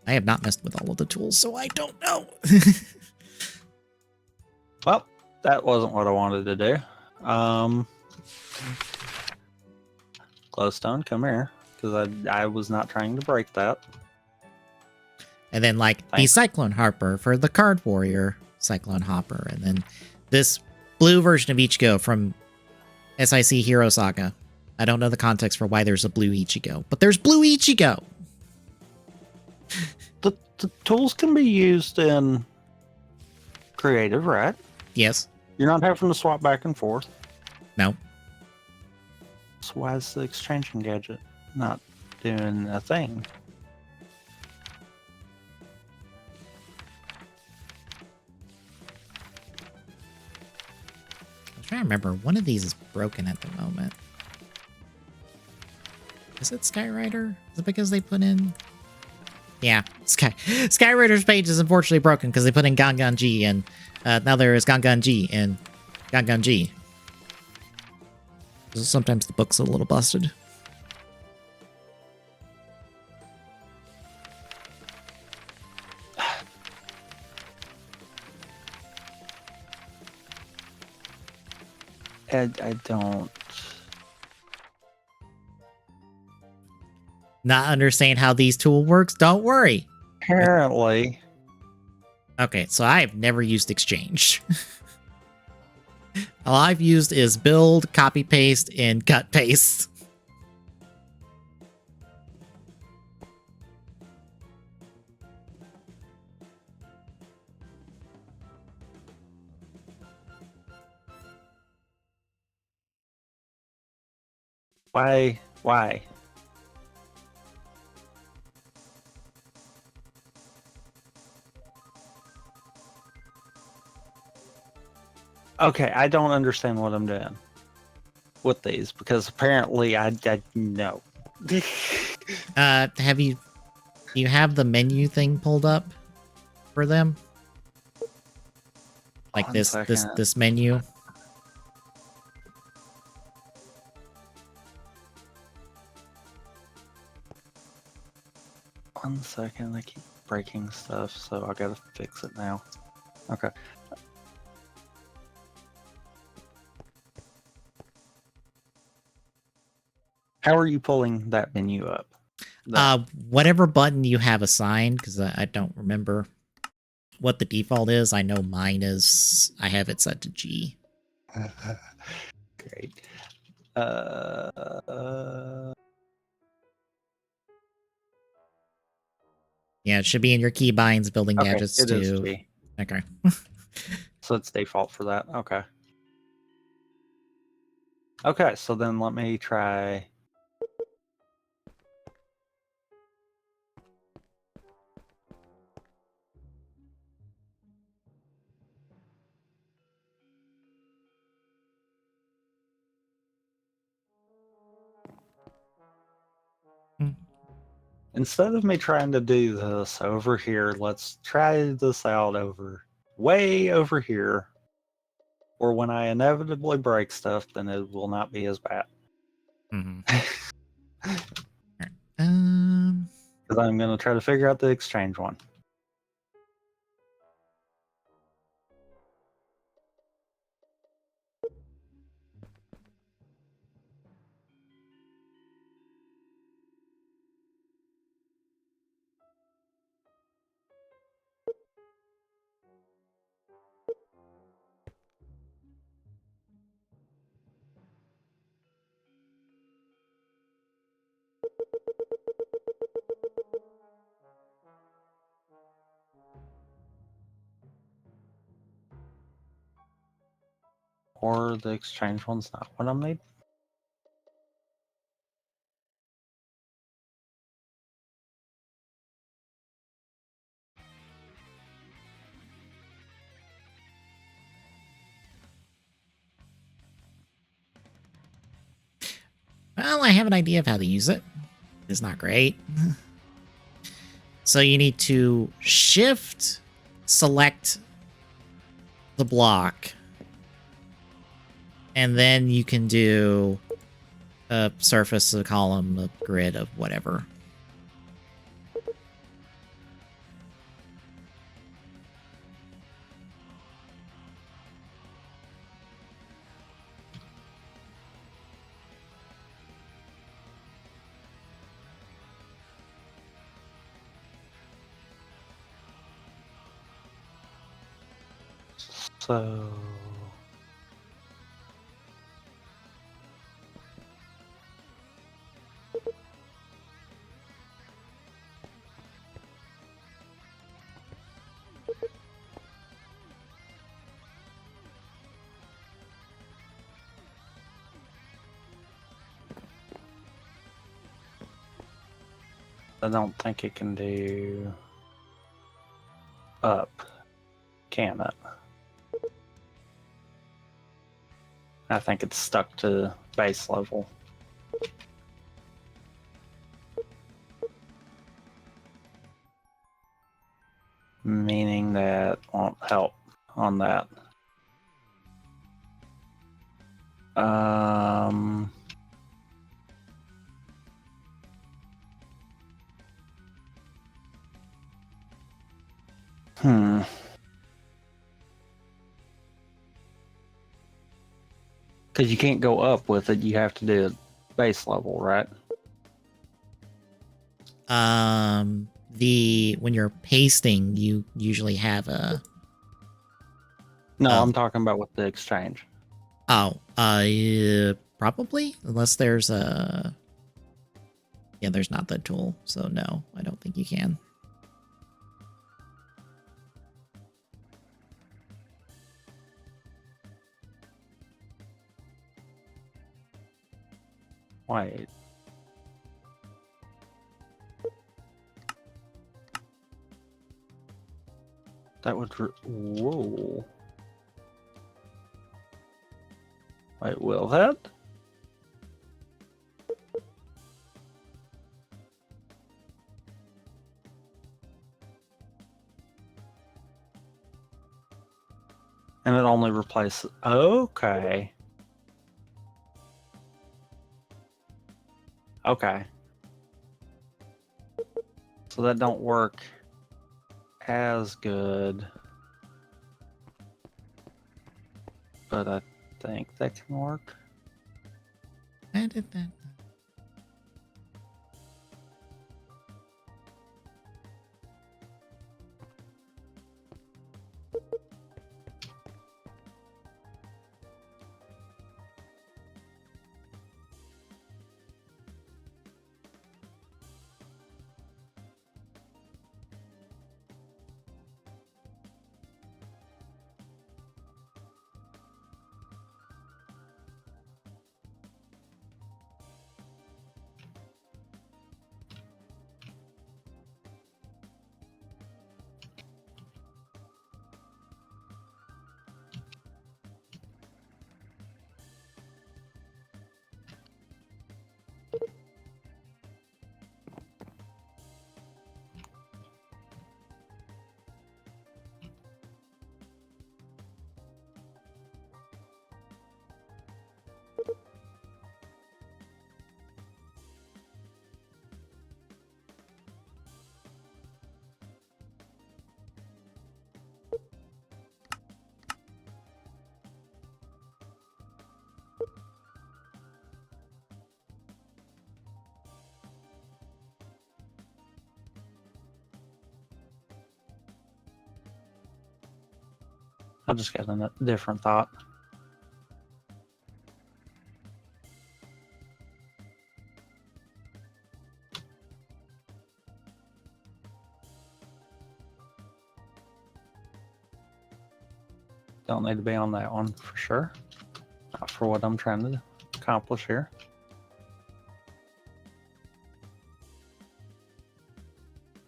I have not messed with all of the tools, so I don't know. Well, that wasn't what I wanted to do. Glowstone, come here. Because I was not trying to break that. And then, like, the Cyclone Harper for the Card Warrior Cyclone Hopper. And then this blue version of Ichigo from SIC Hero Saga. I don't know the context for why there's a blue Ichigo, but there's blue Ichigo! The tools can be used in creative, right? Yes. You're not having to swap back and forth. No. So why is the exchanging gadget not doing a thing? I'm trying to remember. One of these is broken at the moment. Is it Skyrider? Is it because they put in... Yeah, Skyrider's page is unfortunately broken because they put in Gangan G, and now there is Gangan G and Gangan G. So sometimes the book's a little busted. I don't... Not understand how these tool works? Don't worry. Apparently. Okay, so I have never used Exchange. All I've used is build, copy paste, and cut paste. Why? Why? Okay, I don't understand what I'm doing with these because apparently I no. Do you have the menu thing pulled up for them? Like One this second. this menu? One second. I keep breaking stuff, so I gotta fix it now. Okay. How are you pulling that menu up? Whatever button you have assigned, because I don't remember what the default is. I know mine is, I have it set to G. Great. Yeah, it should be in your keybinds, building Okay, gadgets it is too. G. Okay. So it's default for that. Okay. Okay, so then let me try. Hmm. Instead of me trying to do this over here, let's try this out way over here. Or when I inevitably break stuff, then it will not be as bad. Mm-hmm. Because I'm going to try to figure out the exchange one. Or the exchange one's not what I'm needing. Well, I have an idea of how to use it. It's not great. So you need to shift, select the block, and then you can do a surface, a column, a grid of whatever. So I don't think it can do up, can it? I think it's stuck to base level. Meaning that won't help on that. Hmm. Because you can't go up with it, you have to do it base level, right? When you're pasting, you usually have a No, oh I'm talking about with the exchange. probably, unless there's a there's not that tool, so no, I don't think you can. Wait. That would... Whoa. Wait, will that? And it only replaces... Okay. Okay. So that don't work as good. But I think that can work. I just got a different thought. Don't need to be on that one for sure. Not for what I'm trying to accomplish here.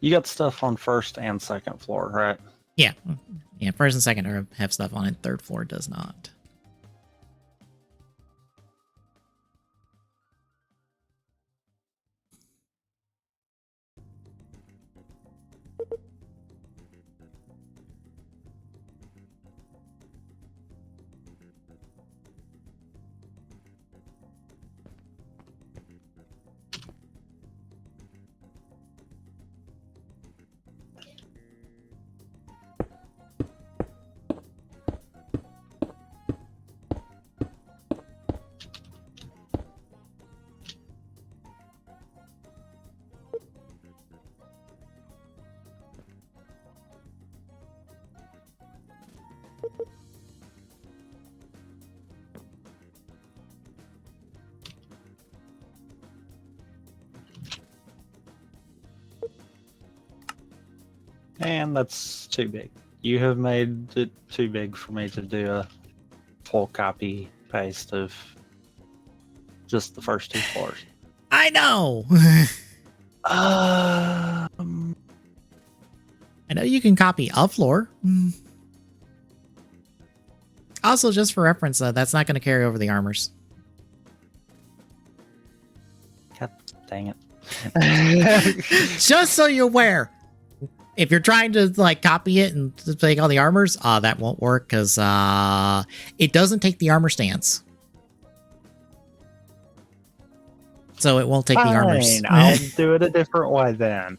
You got stuff on first and second floor, right? Yeah. Yeah, first and second have stuff on it. Third floor does not. And that's too big. You have made it too big for me to do a full copy paste of just the first two floors. I know. I know you can copy a floor. Also, just for reference, that's not going to carry over the armors. God dang it. Just so you're aware. If you're trying to like copy it and take all the armors, that won't work because it doesn't take the armor stance. So it won't take the armors. Fine, I'll do it a different way then.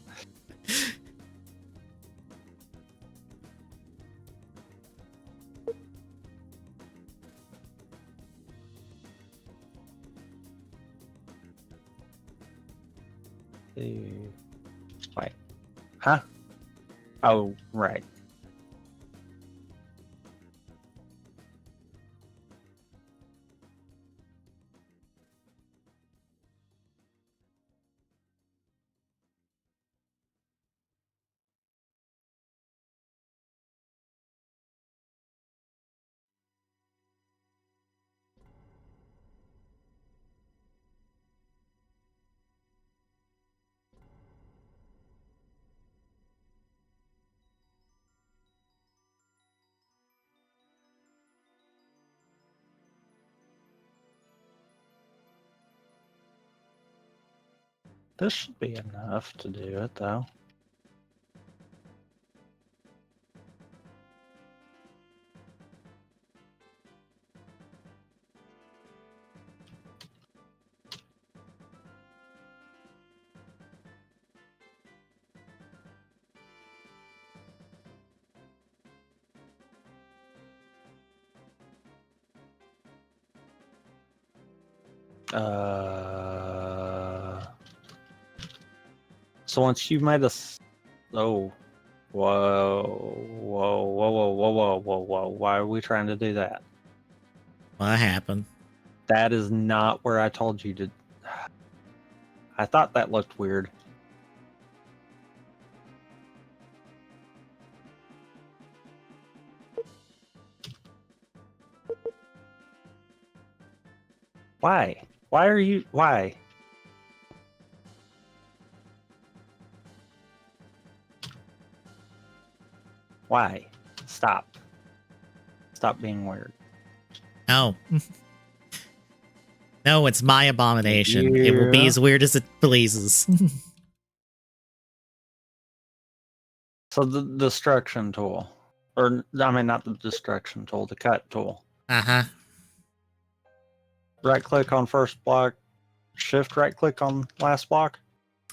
Wait. Huh? Oh, right. This should be enough to do it, though. So once you've made oh, whoa. Why are we trying to do that? What happened? That is not where I told you to. I thought that looked weird. Why? Why are you? Why? Why? Stop. Stop being weird. No. No, it's my abomination. It will be Yeah. as weird as it pleases. So the destruction tool, or I mean, not the destruction tool, the cut tool. Uh-huh. Right click on first block, shift right click on last block.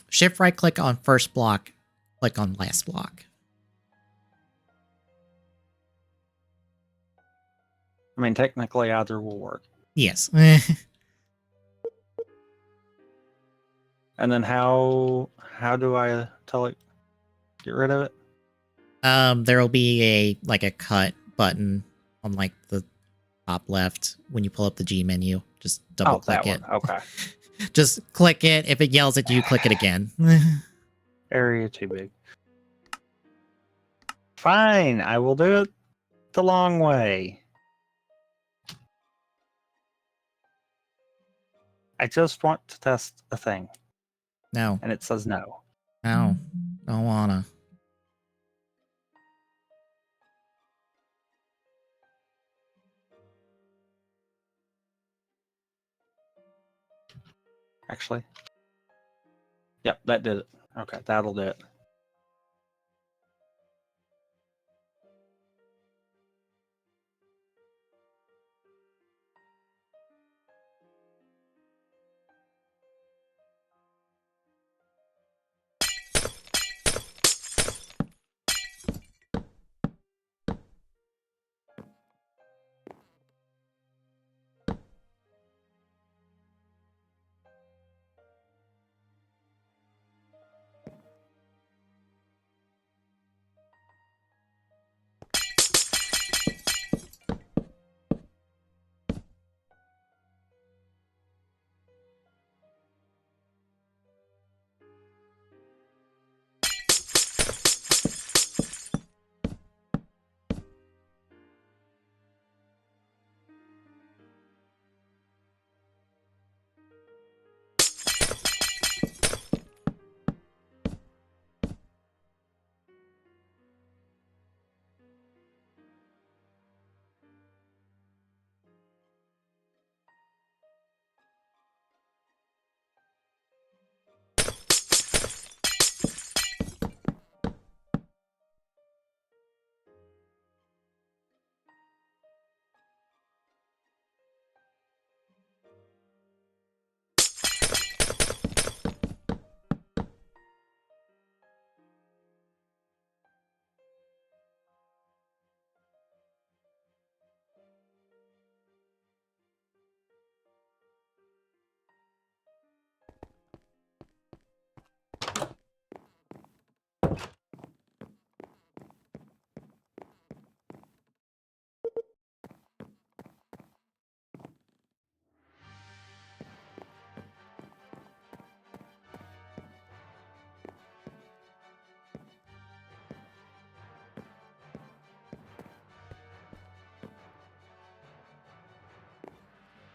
Shift right click on first block, click on last block. I mean, technically either will work. Yes. And then how do I tell it get rid of it? There'll be a cut button on like the top left when you pull up the G menu. Just double click it. One. Okay. Just click it. If it yells at you, click it again. Area too big. Fine, I will do it the long way. I just want to test a thing. No. And it says no. No. Don't wanna. Actually. Yep, that did it. Okay, that'll do it.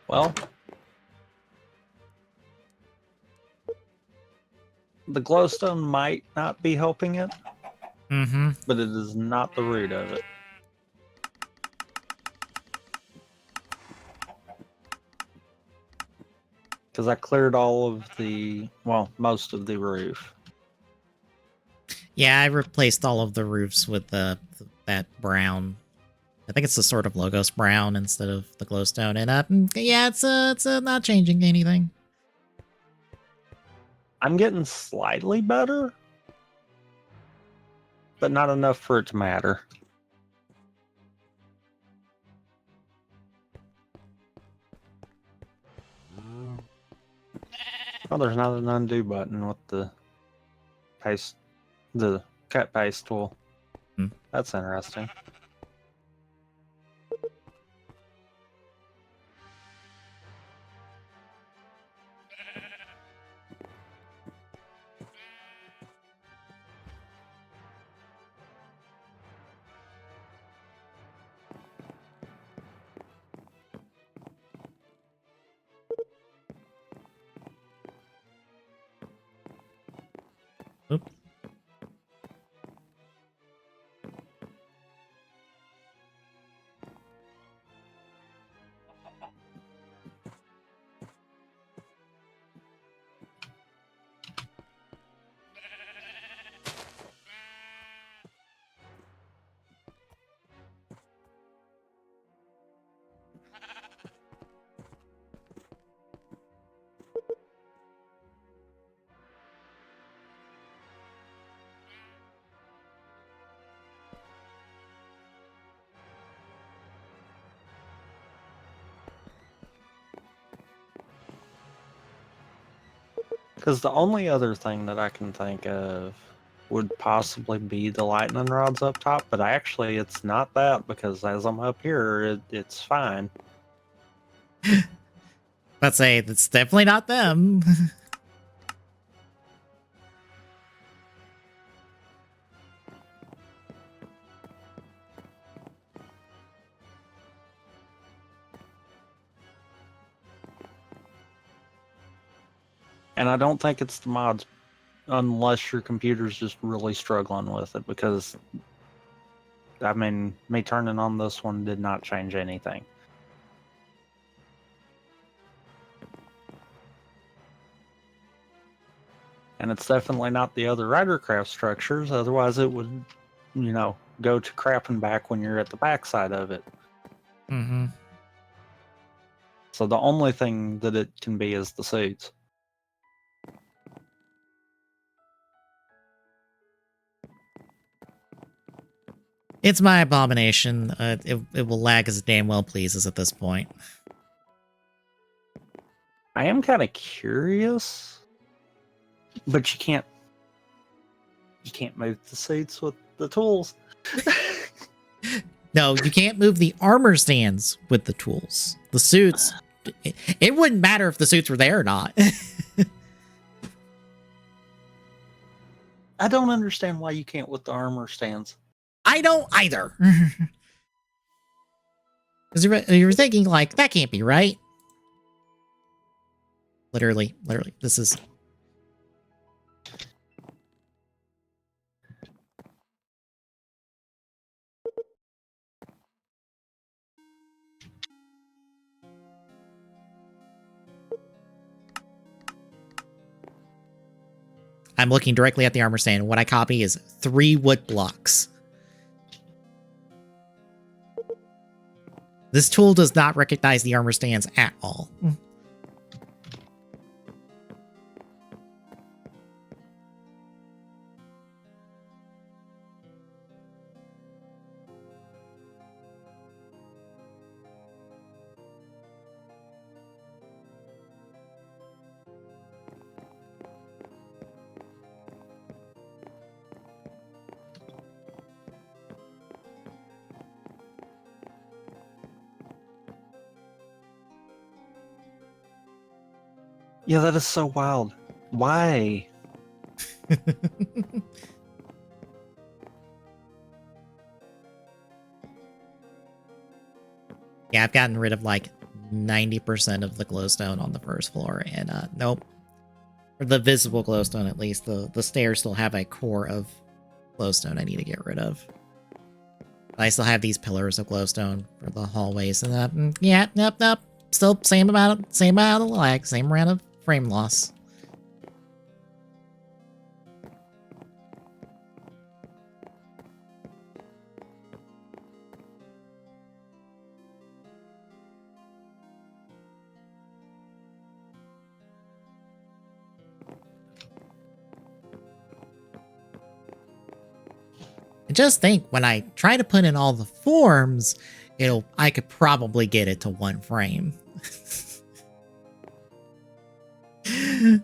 Well, the glowstone might not be helping it, but it is not the root of it. Because I cleared all of the, well, most of the roof. Yeah, I replaced all of the roofs with that brown. I think it's the sort of Logos brown instead of the glowstone. And yeah, it's not changing anything. I'm getting slightly better, but not enough for it to matter. Oh, there's not an undo button with the paste, the cut paste tool. Hmm. That's interesting. Oop. Because the only other thing that I can think of would possibly be the lightning rods up top, but actually it's not that, because as I'm up here, it's fine. Let's say that's definitely not them. And I don't think it's the mods, unless your computer's just really struggling with it, because, I mean, me turning on this one did not change anything. And it's definitely not the other Ridercraft structures, otherwise it would, you know, go to crap and back when you're at the backside of it. Mm-hmm. So the only thing that it can be is the suits. It's my abomination. It will lag as it damn well pleases at this point. I am kind of curious, but you can't move the suits with the tools. No, you can't move the armor stands with the tools. The suits, it wouldn't matter if the suits were there or not. I don't understand why you can't with the armor stands. I don't either. Because you're thinking, like, that can't be right. Literally, this is... I'm looking directly at the armor stand, and what I copy is 3 wood blocks. This tool does not recognize the armor stands at all. Yeah, that is so wild. Why? Yeah, I've gotten rid of like 90% of the glowstone on the first floor, and nope. For the visible glowstone, at least, the stairs still have a core of glowstone I need to get rid of. I still have these pillars of glowstone for the hallways, and yeah, nope. Still same amount of lag, same amount of frame loss. And just think, when I try to put in all the forms, I could probably get it to 1 frame. Do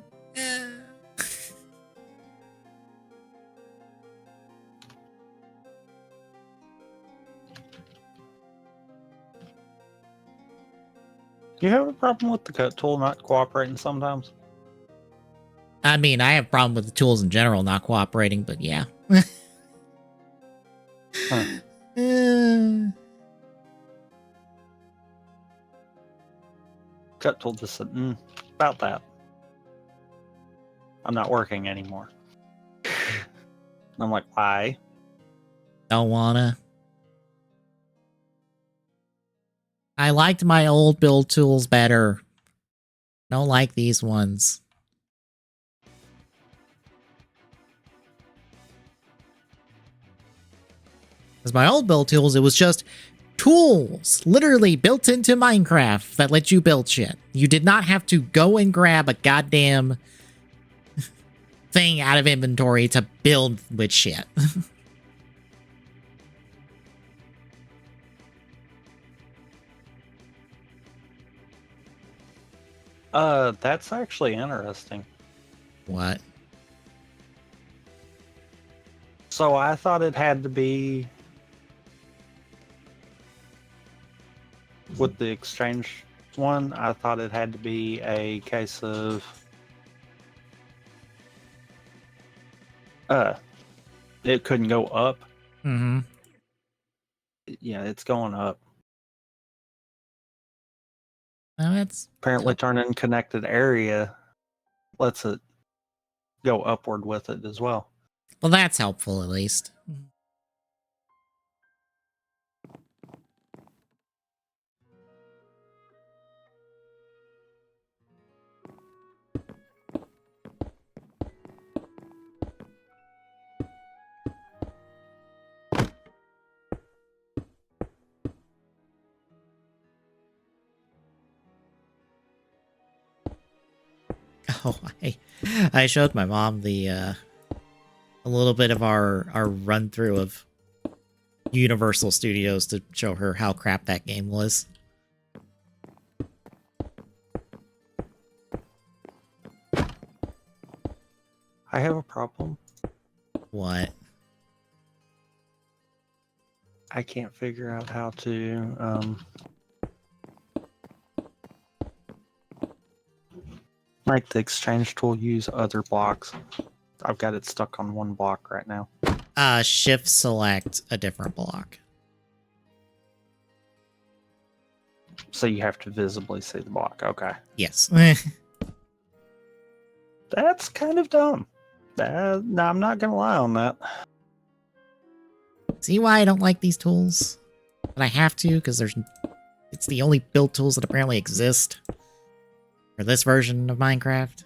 you have a problem with the cut tool not cooperating sometimes? I mean, I have a problem with the tools in general not cooperating, but yeah. Huh. Cut tool just said, about that. I'm not working anymore. I'm like, why? Don't wanna. I liked my old build tools better. Don't like these ones. Because my old build tools, it was just tools literally built into Minecraft that let you build shit. You did not have to go and grab a goddamn thing out of inventory to build with shit. That's actually interesting. What? So I thought it had to be with the exchange one. I thought it had to be a case of it couldn't go up. Mm-hmm. Yeah, it's going up. Well, that's Apparently turning connected area lets it go upward with it as well. well, that's helpful at least. Oh, I showed my mom the a little bit of our run through of Universal Studios to show her how crap that game was. I have a problem. What? I can't figure out how to make the exchange tool use other blocks. I've got it stuck on one block right now. Shift select a different block. So you have to visibly see the block. Okay. Yes. That's kind of dumb. No, I'm not going to lie on that. See why I don't like these tools? But I have to, because it's the only build tools that apparently exist for this version of Minecraft.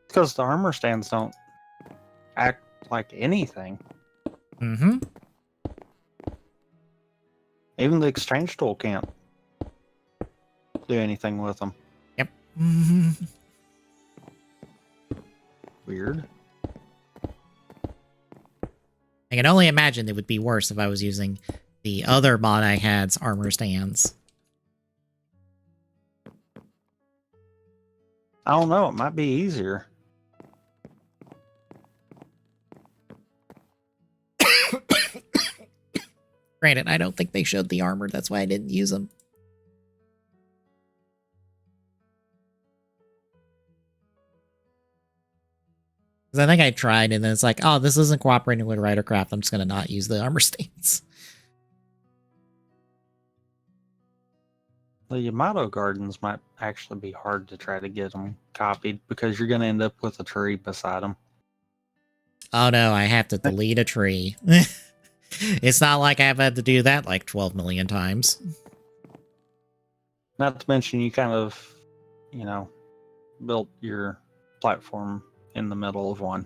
Because the armor stands don't act like anything. Mm-hmm. Even the exchange tool can't do anything with them. Yep. Weird. I can only imagine it would be worse if I was using the other mod I had's armor stands. I don't know. It might be easier. Granted, I don't think they showed the armor. That's why I didn't use them. Because I think I tried, and then it's like, oh, this isn't cooperating with Ridercraft. I'm just going to not use the armor stands. The Yamato Gardens might actually be hard to try to get them copied because you're going to end up with a tree beside them. Oh no, I have to delete a tree. It's not like I've had to do that like 12 million times. Not to mention you kind of, built your platform in the middle of one.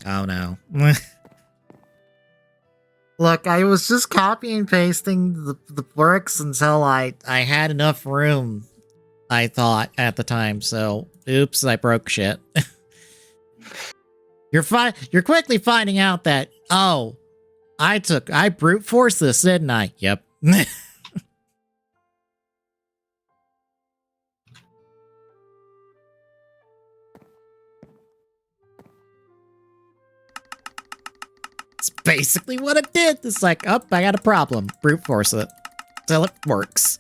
Oh no. Look, I was just copy and pasting the bricks until I had enough room, I thought, at the time, so oops, I broke shit. You're quickly finding out that, oh, I brute forced this, didn't I? Yep. It's basically what it did. It's like, oh, I got a problem. Brute force it. Till it works.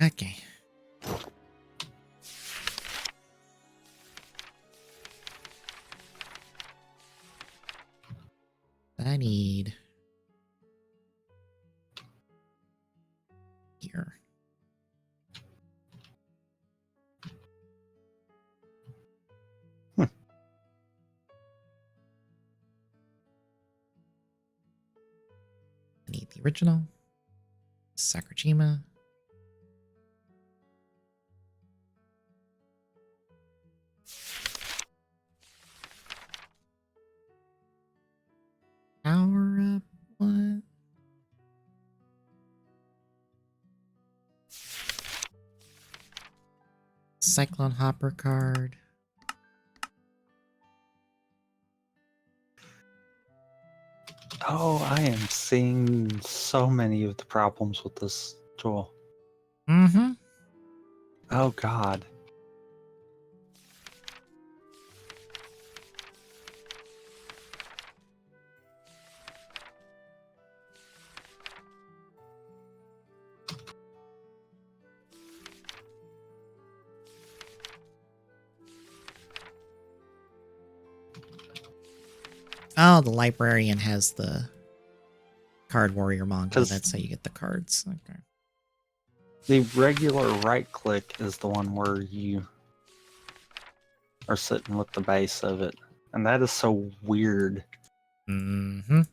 Okay. I need... here. I need the original. Sakurajima. Power up. What? Cyclone Hopper card. Oh, I am seeing so many of the problems with this tool. Mm-hmm. Oh, God. Oh, the librarian has the Card Warrior manga. 'Cause- That's how you get the cards. Okay. The regular right click is the one where you are sitting with the base of it. And that is so weird. Mm-hmm.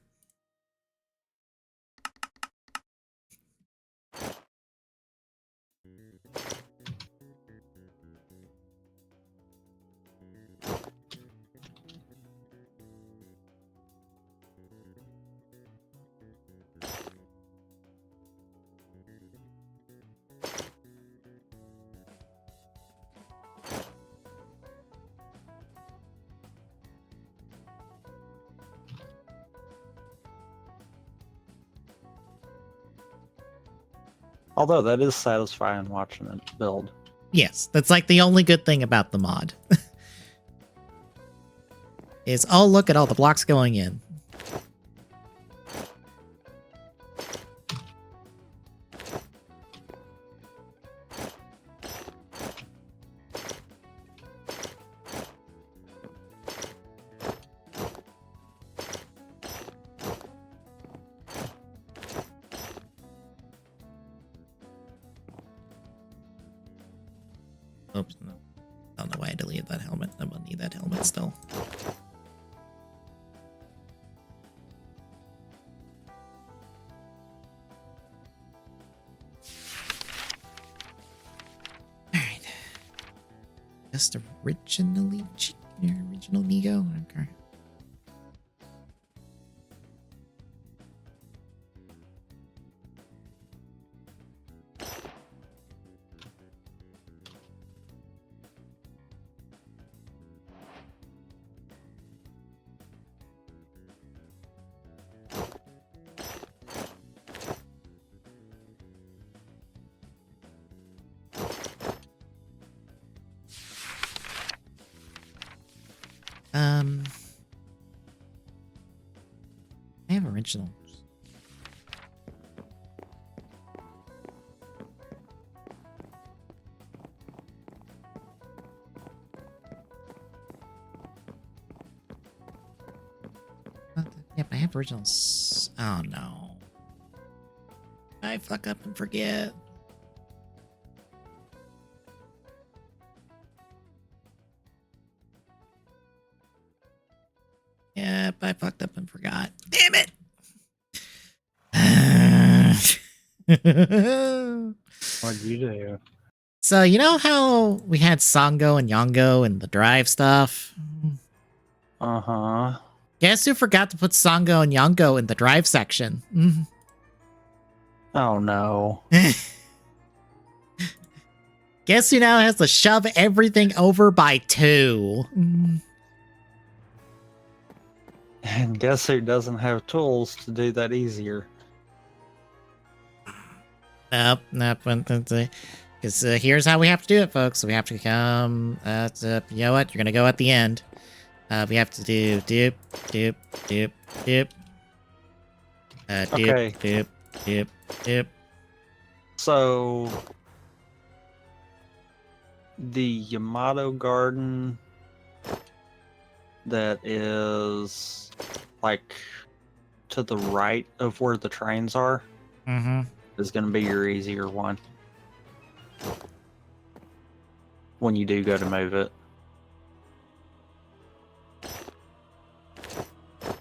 Although that is satisfying watching it build. Yes, that's like the only good thing about the mod. Is, oh, look at all the blocks going in. Oops, no. I don't know why I deleted that helmet. I will need that helmet still. Alright. Just original Migo? Okay. I have originals. have original. Oh no! I fuck up and forget. Yep, I fucked up and forgot. Damn it! What'd you do? So, you know how we had Sango and Yongo and the drive stuff? Uh-huh. Guess who forgot to put Sango and Yongo in the drive section? Oh, no. Guess who now has to shove everything over by 2? And guess who doesn't have tools to do that easier? Nope. Because here's how we have to do it, folks. So we have to come. You know what? You're gonna go at the end. We have to do doop, doop, doop, doop. Doop, Okay. doop, doop, doop. So, the Yamato Garden that is like to the right of where the trains are is going to be your easier one when you do go to move it.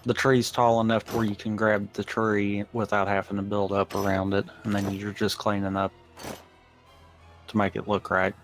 The tree's tall enough to where you can grab the tree without having to build up around it, and then you're just cleaning up to make it look right.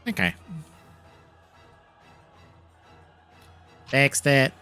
Okay. Fixed it.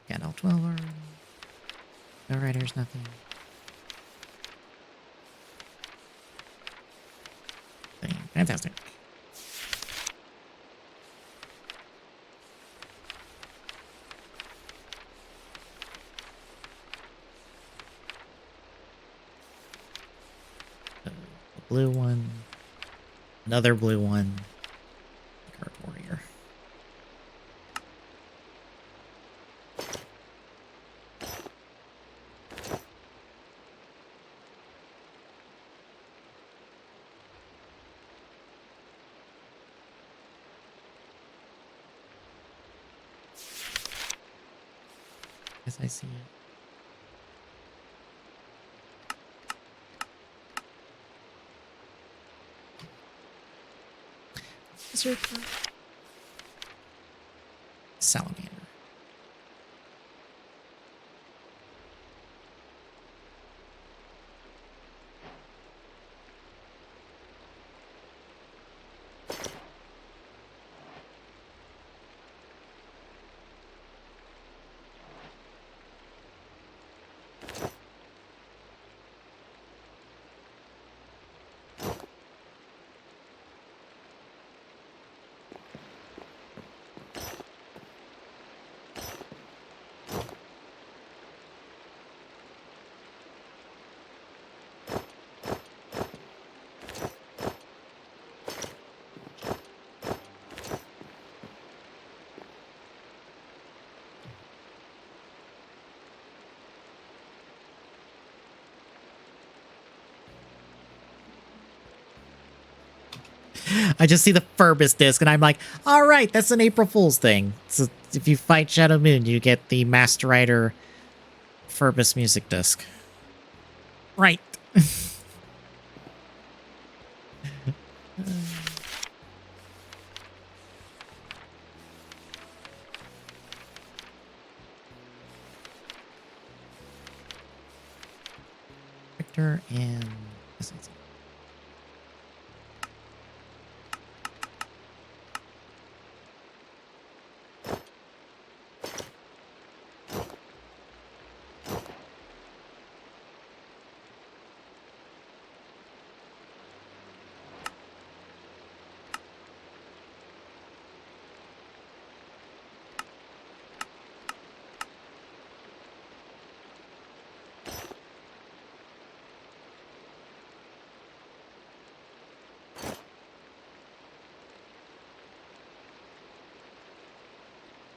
Got all 12 already. No riders, nothing. Fantastic. The blue one. Another blue one. Card warrior. Yes, I see it. Is your salamander? I just see the Furbus disc, and I'm like, all right, that's an April Fool's thing. So if you fight Shadow Moon, you get the Master Rider Furbus music disc. Right. Victor and...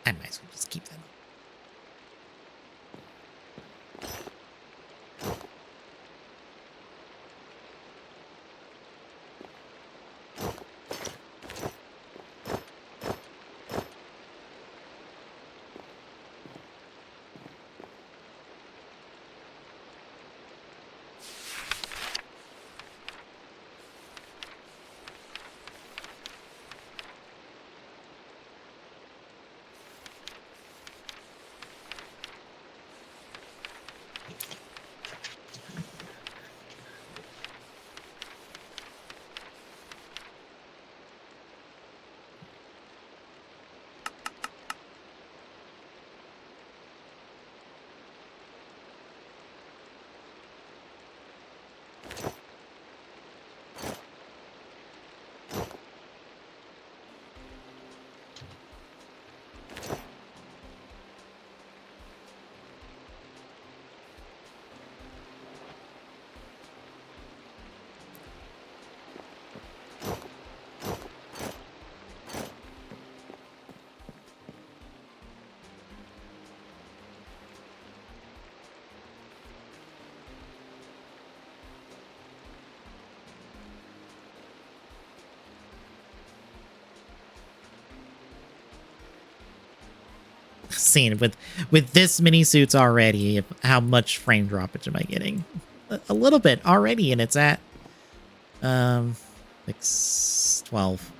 I might as well just keep them. Seeing with this many suits already, how much frame droppage am I getting? A little bit already, and it's at like 12.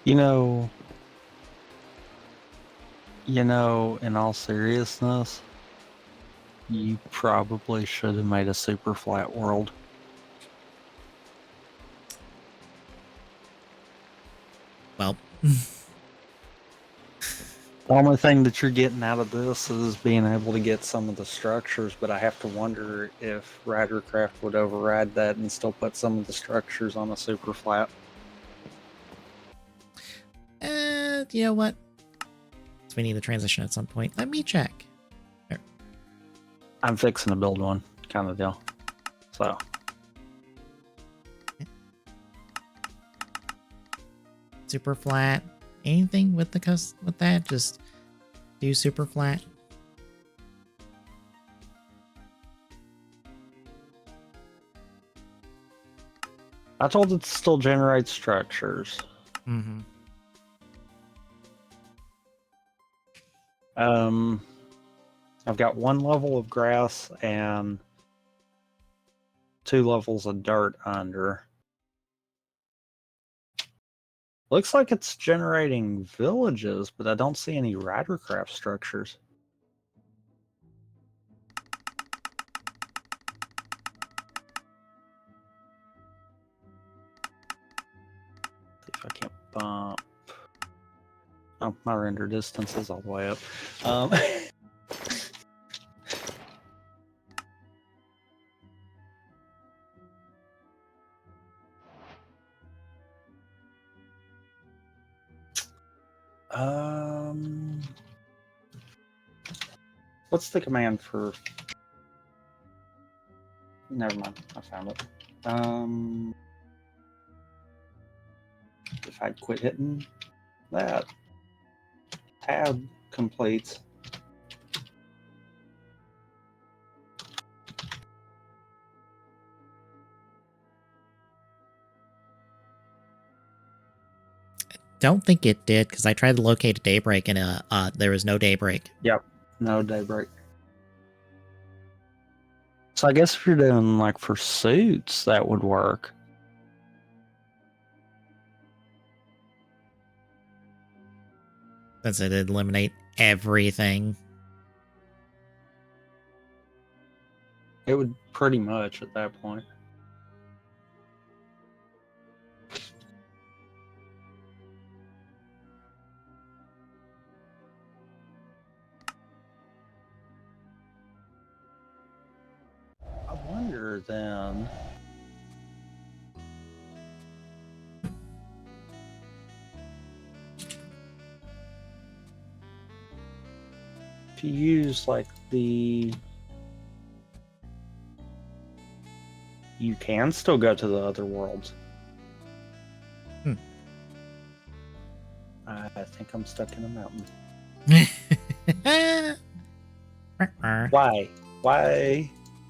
In all seriousness, you probably should have made a super flat world. Well, the only thing that you're getting out of this is being able to get some of the structures, but I have to wonder if Ridercraft would override that and still put some of the structures on a super flat. you know what? So we need to transition at some point. Let me check. There. I'm fixing to build one, kind of deal. So. Super flat. Anything with with that? Just do super flat. I told it to still generate structures. Mm-hmm. I've got 1 level of grass and 2 levels of dirt under. Looks like it's generating villages, but I don't see any Ridercraft structures. See if I can't bump. Oh, my render distance is all the way up. What's the command for? Never mind, I found it. If I'd quit hitting that, tab completes. don't think it did because I tried to locate a daybreak and there was no daybreak. Yep. No daybreak. So I guess if you're doing like pursuits, that would work. Since it'd eliminate everything. It would pretty much at that point. I wonder then. If you use like the. You can still go to the other worlds. I think I'm stuck in a mountain. Why?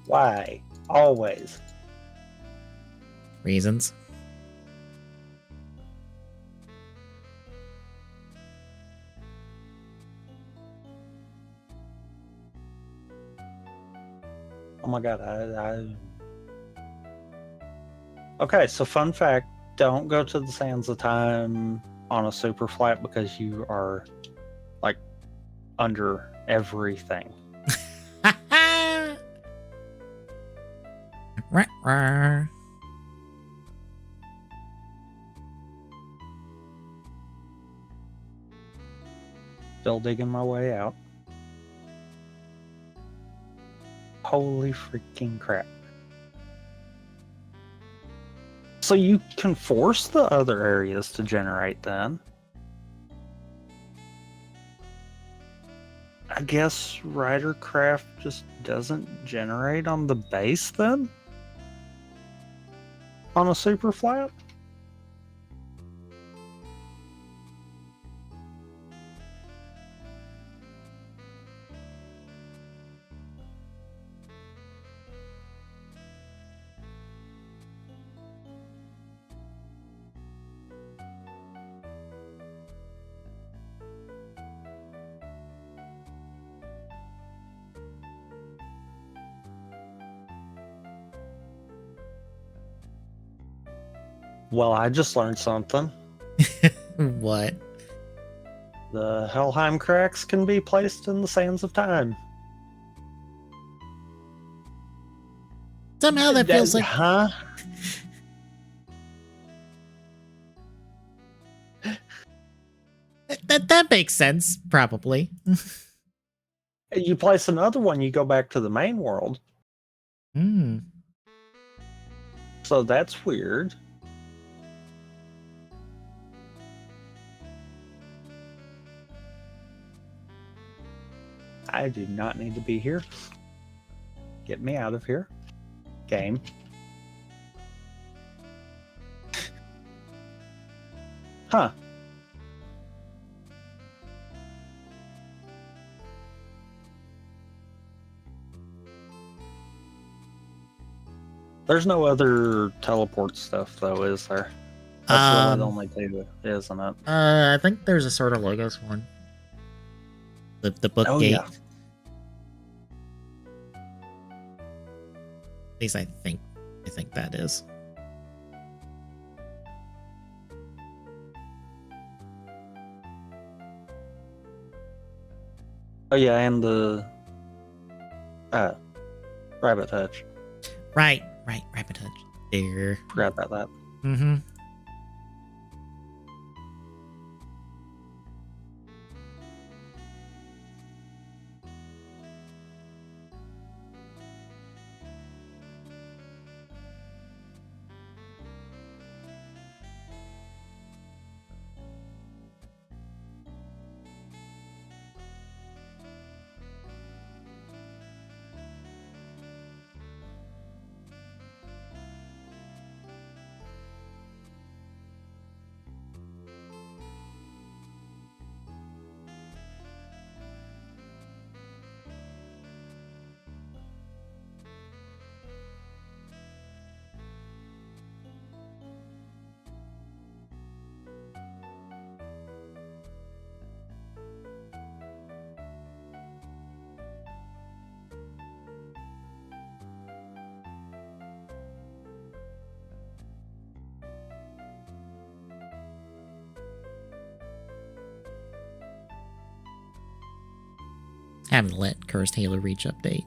Why? Always. Reasons. Oh my god, Okay, so fun fact, don't go to the Sands of Time on a super flat because you are like under everything. Still digging my way out. Holy freaking crap. So you can force the other areas to generate then. I guess Ridercraft just doesn't generate on the base then? On a super flat? Well, I just learned something. What? The Helheim cracks can be placed in the Sands of Time. Somehow that feels like... Huh? That makes sense, probably. You place another one, you go back to the main world. Hmm. So that's weird. I do not need to be here. Get me out of here. Game. Huh. There's no other teleport stuff though, is there? That's really the only two, isn't it? I think there's a sort of Logos one. The book gate. Yeah. At least I think that is. Oh yeah, and the rabbit touch. Right, Rapid Touch. There. Forgot about that. Mm-hmm. Haven't let Cursed Halo Reach update.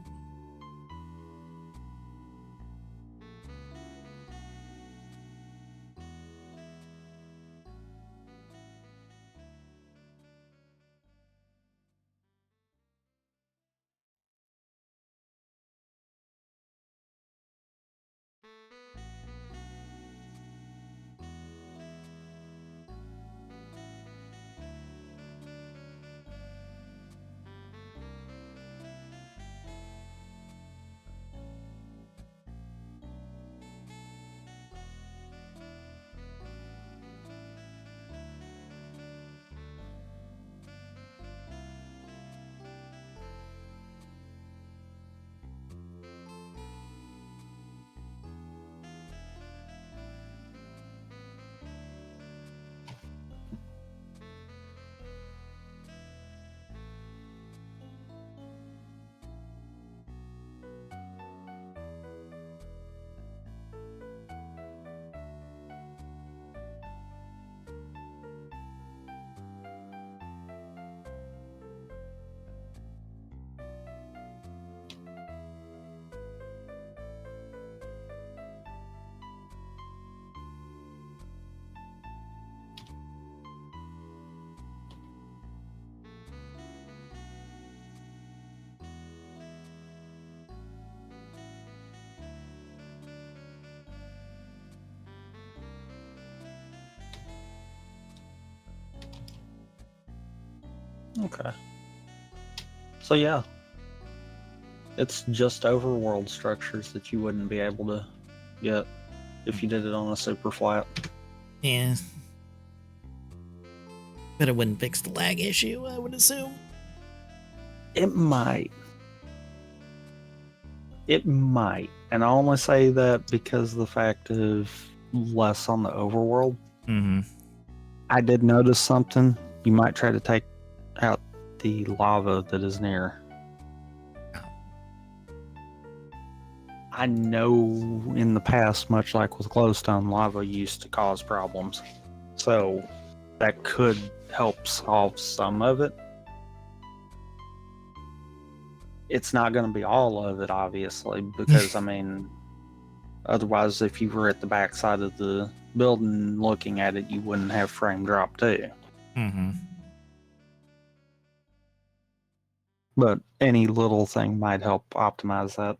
Okay. So yeah, it's just overworld structures that you wouldn't be able to get if you did it on a super flat. Yeah. But it wouldn't fix the lag issue, I would assume. It might. It might. And I only say that because of the fact of less on the overworld. Mm-hmm. I did notice something. You might try to take out the lava that is near. I know in the past, much like with glowstone, lava used to cause problems. So that could help solve some of it. It's not going to be all of it, obviously, because, I mean, otherwise, if you were at the backside of the building looking at it, you wouldn't have frame drop too. Mm-hmm. But any little thing might help optimize that.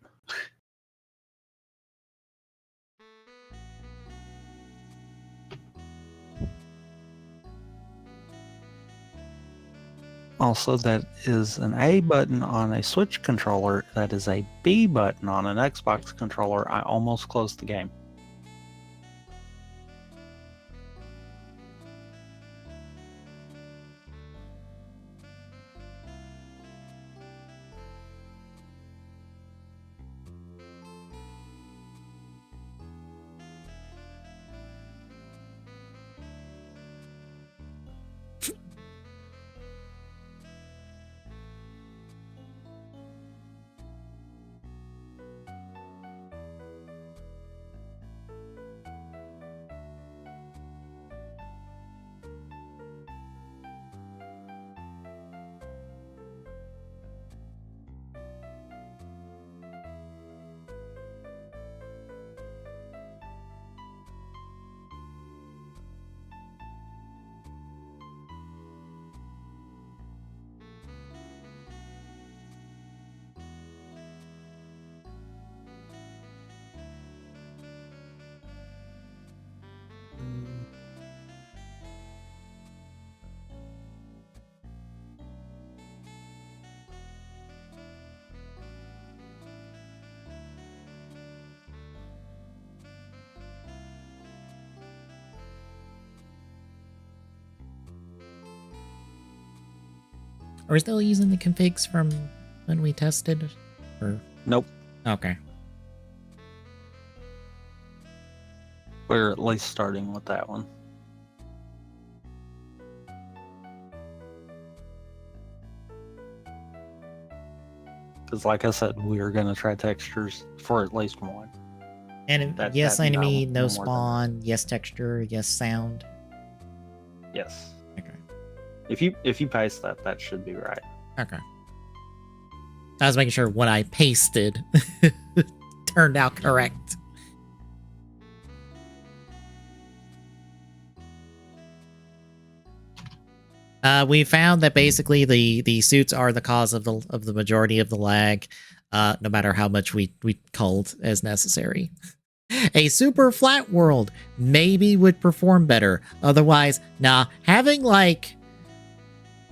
Also, that is an A button on a Switch controller. That is a B button on an Xbox controller. I almost closed the game. Are we still using the configs from when we tested? Or Nope. okay. We're at least starting with that one. Because like I said, we are going to try textures for at least one. And yes, enemy, no spawn, yes texture, yes sound. Yes. Okay. If you paste that, that should be right. Okay. I was making sure what I pasted turned out correct. We found that basically the suits are the cause of the majority of the lag, no matter how much we culled as necessary. A super flat world maybe would perform better. Otherwise, nah, having like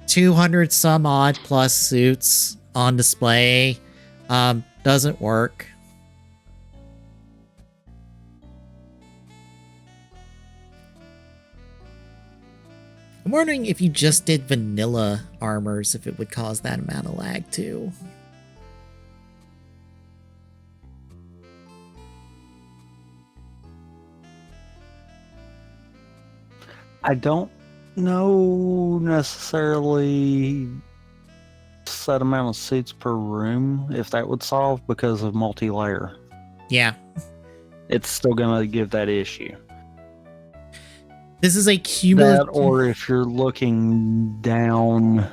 200 some odd plus suits on display doesn't work. I'm wondering if you just did vanilla armors, if it would cause that amount of lag too. I don't know necessarily set amount of suits per room if that would solve because of multi-layer. Yeah. It's still going to give that issue. This is a cumulative... That, or if you're looking down...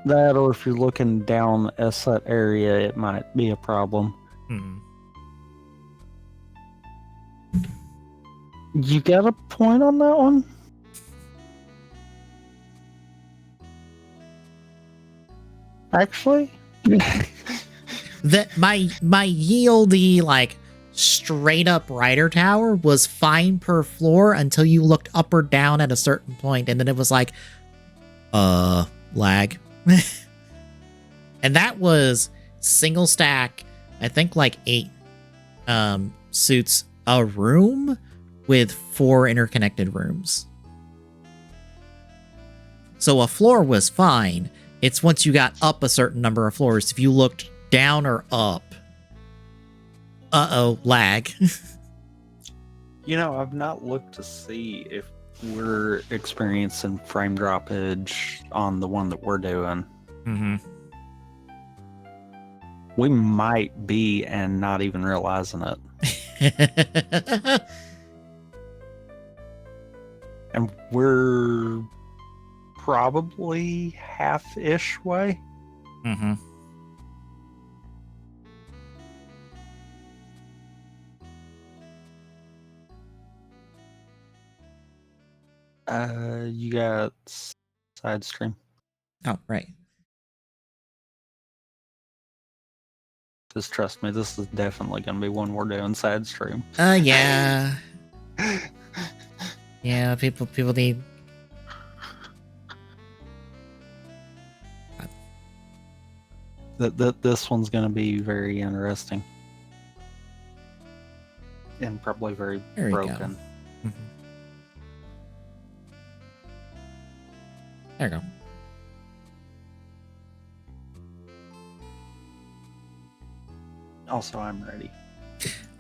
That, or if you're looking down a set area, it might be a problem. You got a point on that one? Actually? That my yieldy, like, straight up rider tower was fine per floor until you looked up or down at a certain point, and then it was like, lag. And that was single stack, I think like 8 suits a room with 4 interconnected rooms. So a floor was fine. It's once you got up a certain number of floors, if you looked down or up, lag. You know, I've not looked to see if we're experiencing frame droppage on the one that we're doing. Mm-hmm. We might be and not even realizing it. And we're probably half-ish way. Mm-hmm. You got side stream. Oh, right. Just trust me, this is definitely going to be one we're doing side stream. Yeah. Yeah, people need... This one's going to be very interesting. And probably very broken. Mm-hmm. There you go. Also, I'm ready.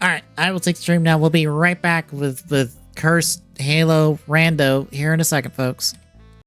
All right, I will take the stream now. We'll be right back with Cursed Halo Rando here in a second, folks.